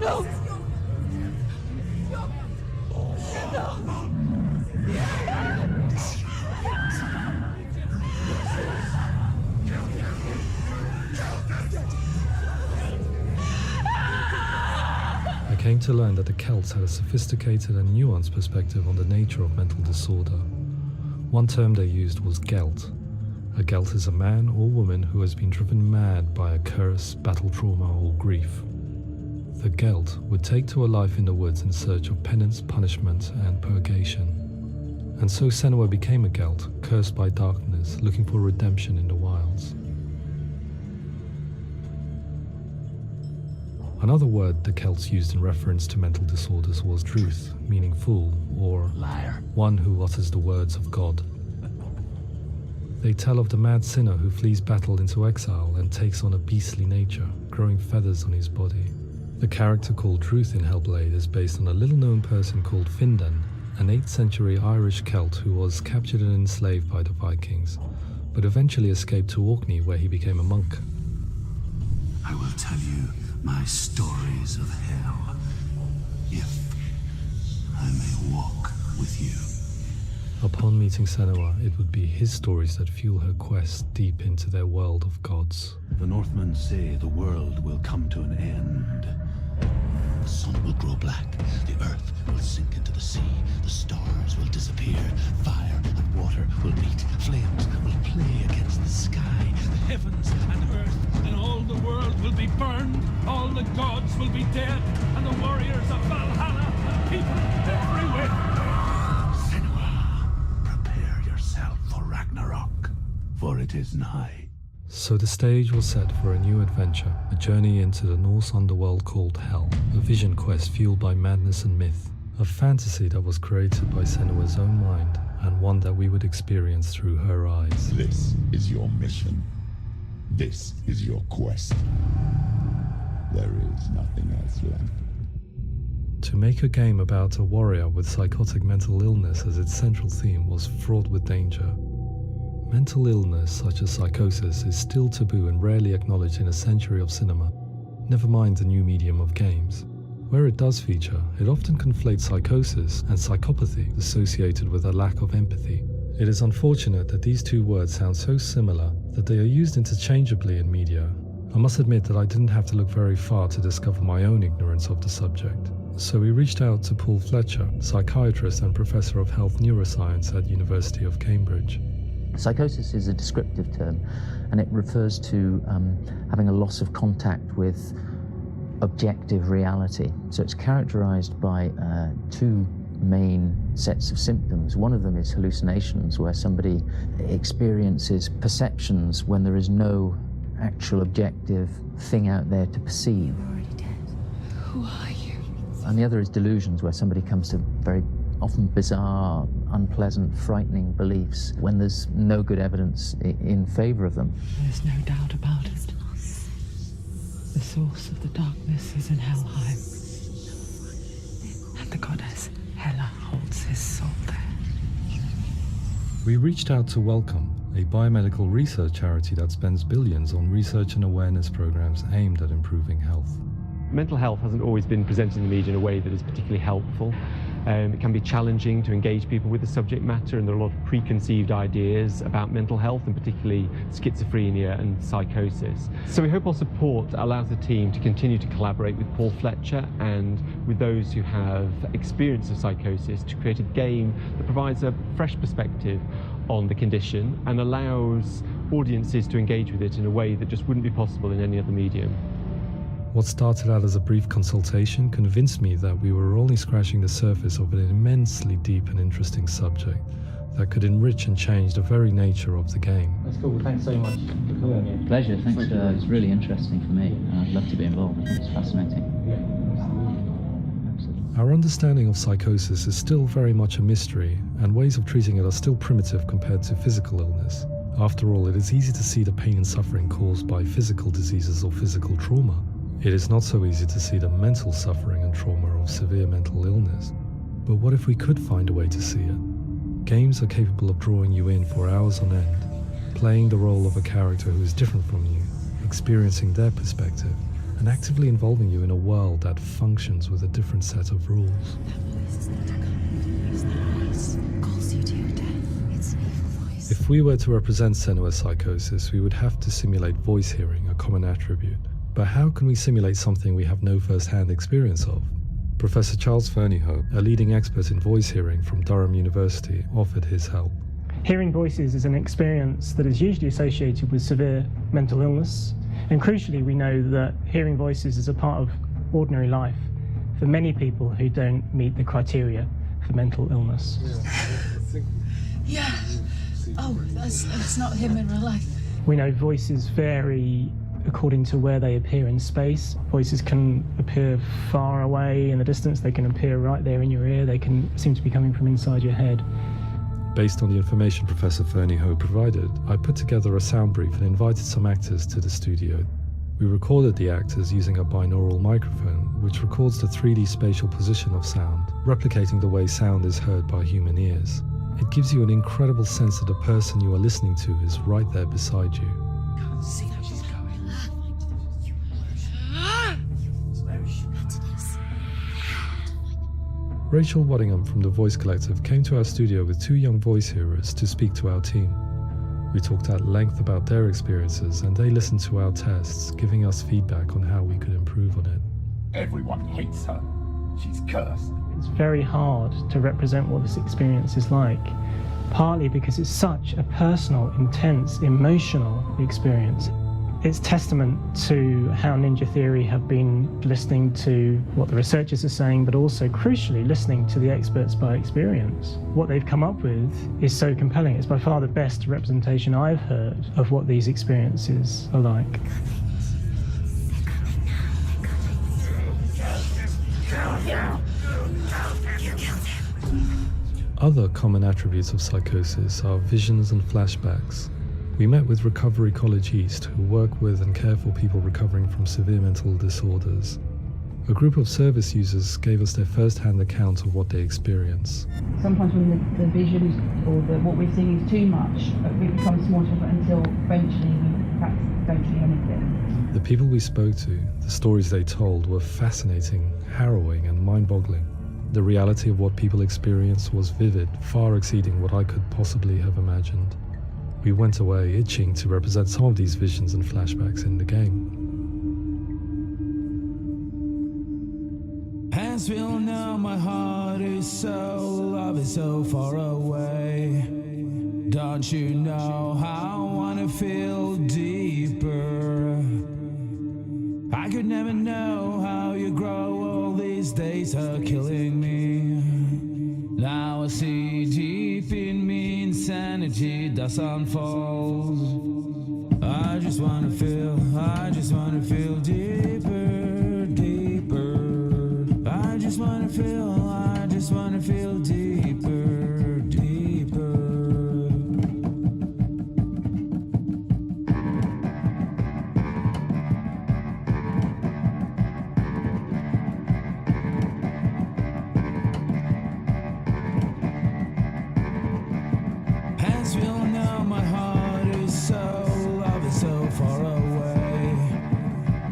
No! I came to learn that the Celts had a sophisticated and nuanced perspective on the nature of mental disorder. One term they used was gelt. A gelt is a man or woman who has been driven mad by a curse, battle trauma, or grief. The gelt would take to a life in the woods in search of penance, punishment, and purgation. And so Senua became a gelt, cursed by darkness, looking for redemption in the wilds. Another word the Celts used in reference to mental disorders was druth, meaning fool, or Liar. one who utters the words of God. They tell of the mad sinner who flees battle into exile and takes on a beastly nature, growing feathers on his body. The character called Druth in Hellblade is based on a little-known person called Findan, an 8th century Irish Celt who was captured and enslaved by the Vikings, but eventually escaped to Orkney where he became a monk. I will tell you my stories of hell, if I may walk with you. Upon meeting Senua, it would be his stories that fuel her quest deep into their world of gods. The Northmen say the world will come to an end. The sun will grow black, the earth will sink into the sea, the stars will disappear, fire and water will meet, flames will play against the sky. The heavens and earth and all the world will be burned, all the gods will be dead, and the warriors of Valhalla and people everywhere. Prepare yourself for Ragnarok, for it is nigh. So the stage was set for a new adventure, a journey into the Norse underworld called Hell, a vision quest fueled by madness and myth, a fantasy that was created by Senua's own mind, and one that we would experience through her eyes. This is your mission. This is your quest. There is nothing else left. To make a game about a warrior with psychotic mental illness as its central theme was fraught with danger. Mental illness such as psychosis is still taboo and rarely acknowledged in a century of cinema, never mind the new medium of games. Where it does feature, it often conflates psychosis and psychopathy associated with a lack of empathy. It is unfortunate that these two words sound so similar that they are used interchangeably in media. I must admit that I didn't have to look very far to discover my own ignorance of the subject. So we reached out to Paul Fletcher, psychiatrist and professor of health neuroscience at University of Cambridge. Psychosis is a descriptive term, and it refers to having a loss of contact with objective reality. So it's characterized by two main sets of symptoms. One of them is hallucinations, where somebody experiences perceptions when there is no actual objective thing out there to perceive. You're already dead. Who are you? And the other is delusions, where somebody comes to very often bizarre, unpleasant, frightening beliefs when there's no good evidence in favor of them. There's no doubt about it. The source of the darkness is in Helheim. And the goddess Hela holds his soul there. We reached out to Welcome, a biomedical research charity that spends billions on research and awareness programs aimed at improving health. Mental health hasn't always been presented in the media in a way that is particularly helpful. It can be challenging to engage people with the subject matter, and there are a lot of preconceived ideas about mental health, and particularly schizophrenia and psychosis. So we hope our support allows the team to continue to collaborate with Paul Fletcher and with those who have experience of psychosis to create a game that provides a fresh perspective on the condition and allows audiences to engage with it in a way that just wouldn't be possible in any other medium. What started out as a brief consultation convinced me that we were only scratching the surface of an immensely deep and interesting subject that could enrich and change the very nature of the game. That's cool. Thanks so much for coming. Pleasure. Thanks. It's really interesting for me, and I'd love to be involved. I think it's fascinating. Our understanding of psychosis is still very much a mystery, and ways of treating it are still primitive compared to physical illness. After all, it is easy to see the pain and suffering caused by physical diseases or physical trauma. It is not so easy to see the mental suffering and trauma of severe mental illness. But what if we could find a way to see it? Games are capable of drawing you in for hours on end, playing the role of a character who is different from you, experiencing their perspective, and actively involving you in a world that functions with a different set of rules. That voice is not a kind. It's that voice calls you to your death. It's an evil voice. If we were to represent Senua's psychosis, we would have to simulate voice hearing, a common attribute. But how can we simulate something we have no first-hand experience of? Professor Charles Fernyhough, a leading expert in voice hearing from Durham University, offered his help. Hearing voices is an experience that is usually associated with severe mental illness. And crucially, we know that hearing voices is a part of ordinary life for many people who don't meet the criteria for mental illness. Yeah. Oh, that's not him in real life. We know voices vary according to where they appear in space. Voices can appear far away in the distance, they can appear right there in your ear, they can seem to be coming from inside your head. Based on the information Professor Fernie Ho provided, I put together a sound brief and invited some actors to the studio. We recorded the actors using a binaural microphone, which records the 3D spatial position of sound, replicating the way sound is heard by human ears. It gives you an incredible sense that the person you are listening to is right there beside you. Can't see how she's going. Rachel Waddingham from the Voice Collective came to our studio with 2 young voice hearers to speak to our team. We talked at length about their experiences and they listened to our tests, giving us feedback on how we could improve on it. Everyone hates her. She's cursed. It's very hard to represent what this experience is like, partly because it's such a personal, intense, emotional experience. It's testament to how Ninja Theory have been listening to what the researchers are saying, but also, crucially, listening to the experts by experience. What they've come up with is so compelling. It's by far the best representation I've heard of what these experiences are like. Other common attributes of psychosis are visions and flashbacks. We met with Recovery College East, who work with and care for people recovering from severe mental disorders. A group of service users gave us their first-hand account of what they experience. Sometimes when the visions or what we're seeing is too much, it becomes more difficult until eventually we perhaps don't see anything. The people we spoke to, the stories they told, were fascinating, harrowing, and mind-boggling. The reality of what people experienced was vivid, far exceeding what I could possibly have imagined. We went away itching to represent some of these visions and flashbacks in the game. As we all know, my heart is so, love is so far away. Don't you know how I wanna feel deeper? I could never know how you grow, all these days are killing me. Now I see deep in me insanity does unfold. I just wanna feel deeper, deeper. I just wanna feel deeper, deeper. As we all know, my heart is so, love is so far away.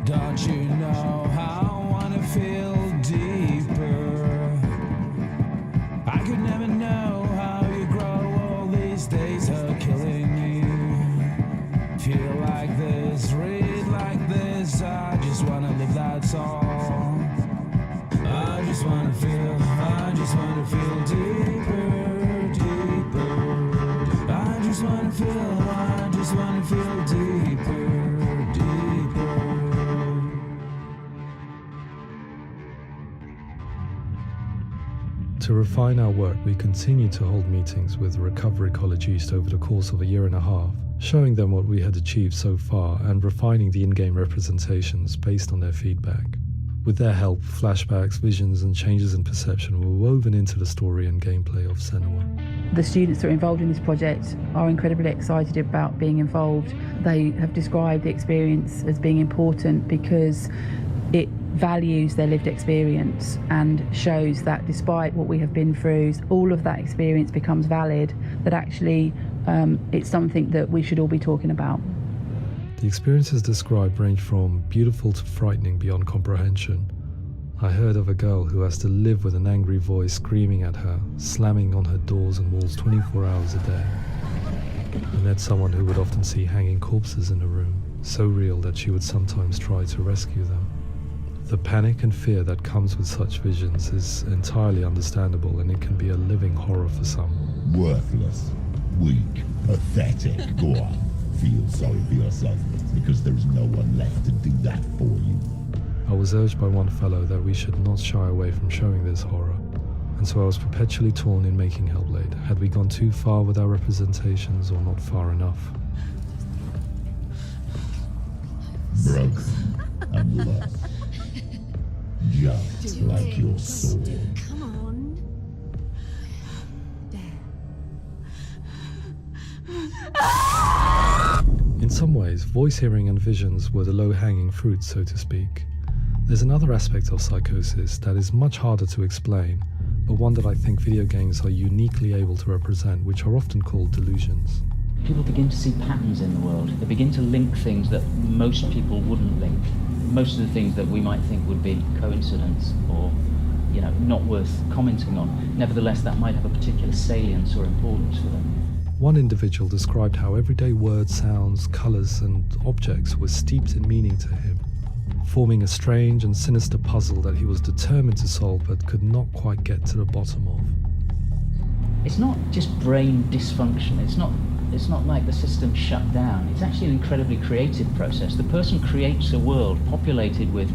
Don't you know how I wanna feel deeper? I could never know how you grow, all these days are killing me. Feel like this, read like this, I just wanna live, that's all. I just wanna feel deeper, deeper. I just wanna feel deeper, deeper. To refine our work, we continue to hold meetings with Recovery College East over the course of a year and a half, showing them what we had achieved so far and refining the in-game representations based on their feedback. With their help, flashbacks, visions, and changes in perception were woven into the story and gameplay of Senua. The students that are involved in this project are incredibly excited about being involved. They have described the experience as being important because it values their lived experience and shows that despite what we have been through, all of that experience becomes valid, that actually it's something that we should all be talking about. The experiences described range from beautiful to frightening beyond comprehension. I heard of a girl who has to live with an angry voice screaming at her, slamming on her doors and walls 24 hours a day. I met someone who would often see hanging corpses in a room, so real that she would sometimes try to rescue them. The panic and fear that comes with such visions is entirely understandable, and it can be a living horror for some. Worthless, weak, pathetic. Go on, feel sorry for yourself, because there is no one left to do that for you. I was urged by one fellow that we should not shy away from showing this horror, and so I was perpetually torn in making Hellblade. Had we gone too far with our representations or not far enough? growth and love. Just like your soul. Come on. In some ways, voice hearing and visions were the low-hanging fruit, so to speak. There's another aspect of psychosis that is much harder to explain, but one that I think video games are uniquely able to represent, which are often called delusions. People begin to see patterns in the world. They begin to link things that most people wouldn't link. Most of the things that we might think would be coincidence or, not worth commenting on. Nevertheless, that might have a particular salience or importance for them. One individual described how everyday words, sounds, colours and objects were steeped in meaning to him, forming a strange and sinister puzzle that he was determined to solve but could not quite get to the bottom of. It's not just brain dysfunction. It's not like the system shut down. It's actually an incredibly creative process. The person creates a world populated with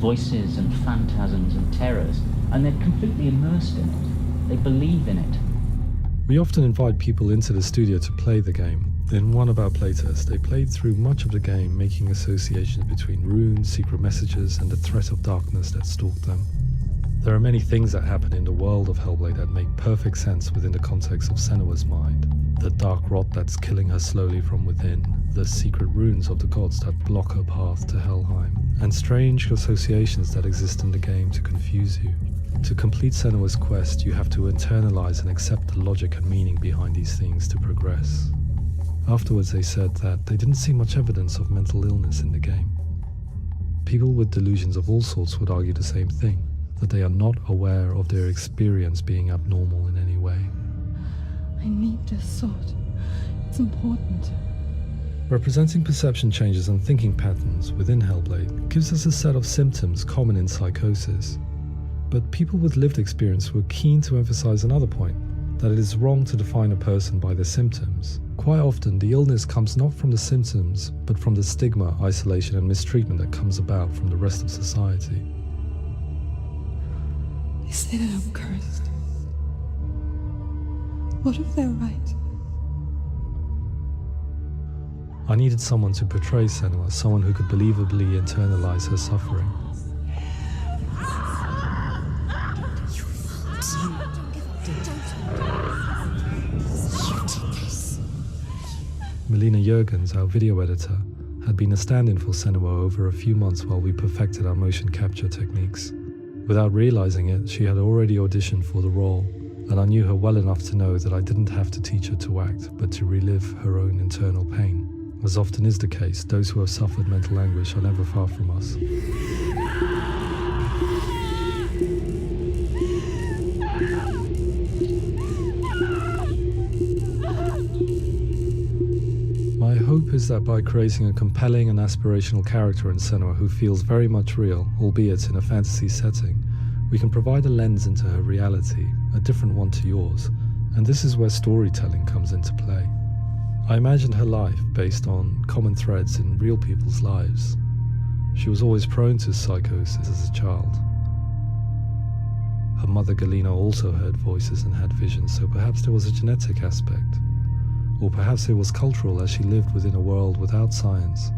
voices and phantasms and terrors, and they're completely immersed in it. They believe in it. We often invite people into the studio to play the game. In one of our playtests, they played through much of the game, making associations between runes, secret messages, and the threat of darkness that stalked them. There are many things that happen in the world of Hellblade that make perfect sense within the context of Senua's mind. The dark rot that's killing her slowly from within, the secret runes of the gods that block her path to Helheim, and strange associations that exist in the game to confuse you. To complete Senua's quest, you have to internalize and accept the logic and meaning behind these things to progress. Afterwards, they said that they didn't see much evidence of mental illness in the game. People with delusions of all sorts would argue the same thing, that they are not aware of their experience being abnormal in any way. I need this sword. It's important. Representing perception changes and thinking patterns within Hellblade gives us a set of symptoms common in psychosis. But people with lived experience were keen to emphasize another point, that it is wrong to define a person by their symptoms. Quite often, the illness comes not from the symptoms, but from the stigma, isolation, and mistreatment that comes about from the rest of society. They say that I'm cursed. What if they're right? I needed someone to portray Senua, someone who could believably internalize her suffering. Melina Jurgens, our video editor, had been a stand-in for Senua over a few months while we perfected our motion capture techniques. Without realizing it, she had already auditioned for the role, and I knew her well enough to know that I didn't have to teach her to act, but to relive her own internal pain. As often is the case, those who have suffered mental anguish are never far from us. My hope is that by creating a compelling and aspirational character in Senua who feels very much real, albeit in a fantasy setting, we can provide a lens into her reality, a different one to yours, and this is where storytelling comes into play. I imagined her life based on common threads in real people's lives. She was always prone to psychosis as a child. Her mother Galina also heard voices and had visions, so perhaps there was a genetic aspect. Or perhaps it was cultural, as she lived within a world without science,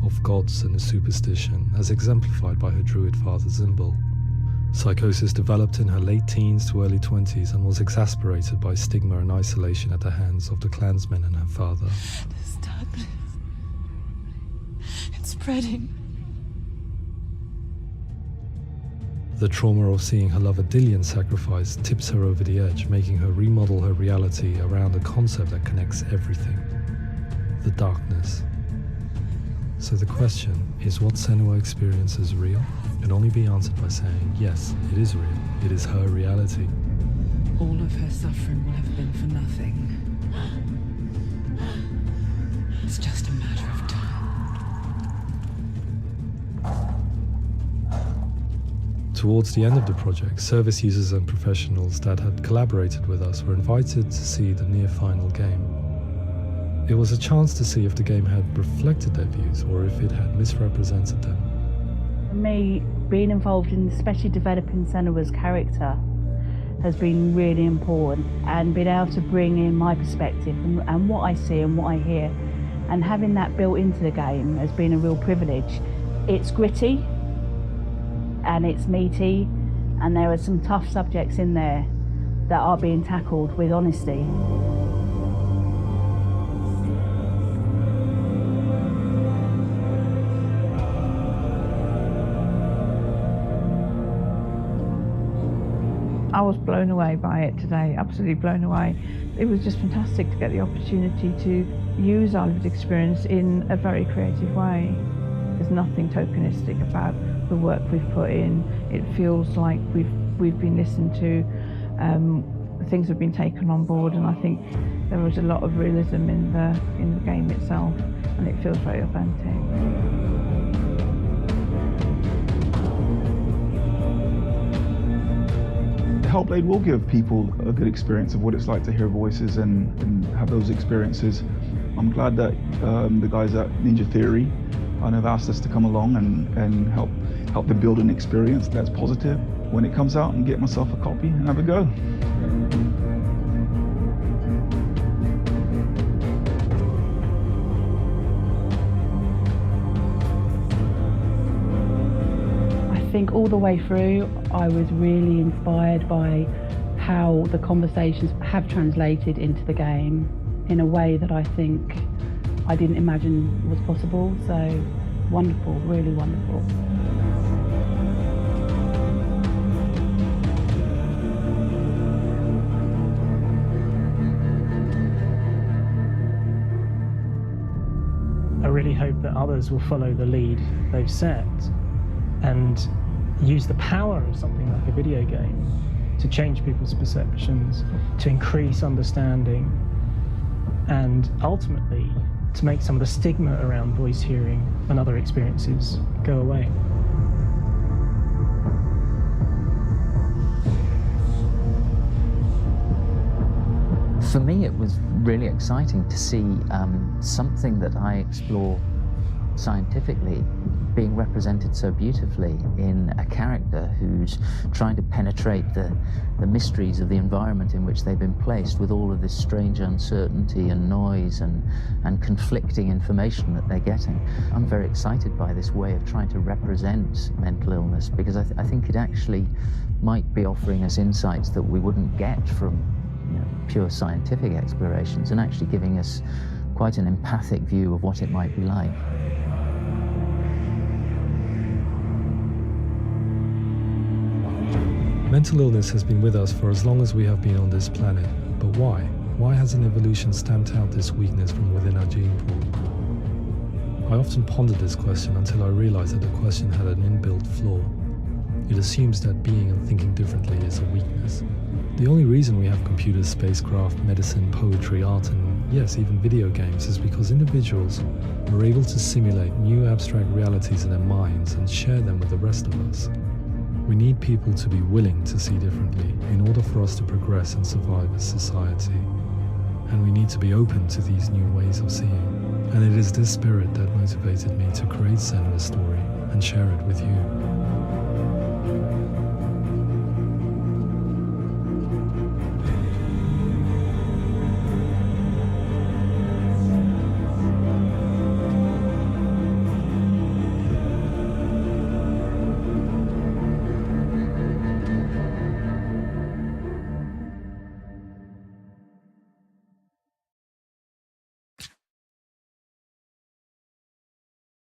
of gods and a superstition, as exemplified by her druid father Zimbal. Psychosis developed in her late teens to early 20s and was exasperated by stigma and isolation at the hands of the clansmen and her father. This darkness. It's spreading. The trauma of seeing her lover Dillian sacrificed tips her over the edge, making her remodel her reality around a concept that connects everything: the darkness. So the question is, what Senua experiences real? It can only be answered by saying, yes, it is real. It is her reality. All of her suffering will have been for nothing. It's just a matter of time. Towards the end of the project, service users and professionals that had collaborated with us were invited to see the near-final game. It was a chance to see if the game had reflected their views or if it had misrepresented them. For me, being involved in especially developing Senua's character has been really important, and being able to bring in my perspective and what I see and what I hear, and having that built into the game has been a real privilege. It's gritty and it's meaty, and there are some tough subjects in there that are being tackled with honesty. I was blown away by it today, absolutely blown away. It was just fantastic to get the opportunity to use our lived experience in a very creative way. There's nothing tokenistic about the work we've put in. It feels like we've been listened to, things have been taken on board, and I think there was a lot of realism in the game itself, and it feels very authentic. Hellblade will give people a good experience of what it's like to hear voices and have those experiences. I'm glad that the guys at Ninja Theory have asked us to come along and help them build an experience that's positive when it comes out, and get myself a copy and have a go. I think all the way through, I was really inspired by how the conversations have translated into the game in a way that I think I didn't imagine was possible. So wonderful, really wonderful. I really hope that others will follow the lead they've set and use the power of something like a video game to change people's perceptions, to increase understanding, and ultimately to make some of the stigma around voice hearing and other experiences go away. For me, it was really exciting to see something that I explore scientifically being represented so beautifully in a character who's trying to penetrate the mysteries of the environment in which they've been placed, with all of this strange uncertainty and noise and conflicting information that they're getting. I'm very excited by this way of trying to represent mental illness, because I think it actually might be offering us insights that we wouldn't get from pure scientific explorations, and actually giving us quite an empathic view of what it might be like. Mental illness has been with us for as long as we have been on this planet, but why? Why hasn't evolution stamped out this weakness from within our gene pool? I often pondered this question until I realized that the question had an inbuilt flaw. It assumes that being and thinking differently is a weakness. The only reason we have computers, spacecraft, medicine, poetry, art, and yes, even video games is because individuals are able to simulate new abstract realities in their minds and share them with the rest of us. We need people to be willing to see differently in order for us to progress and survive as society. And we need to be open to these new ways of seeing. And it is this spirit that motivated me to create Senua's story and share it with you.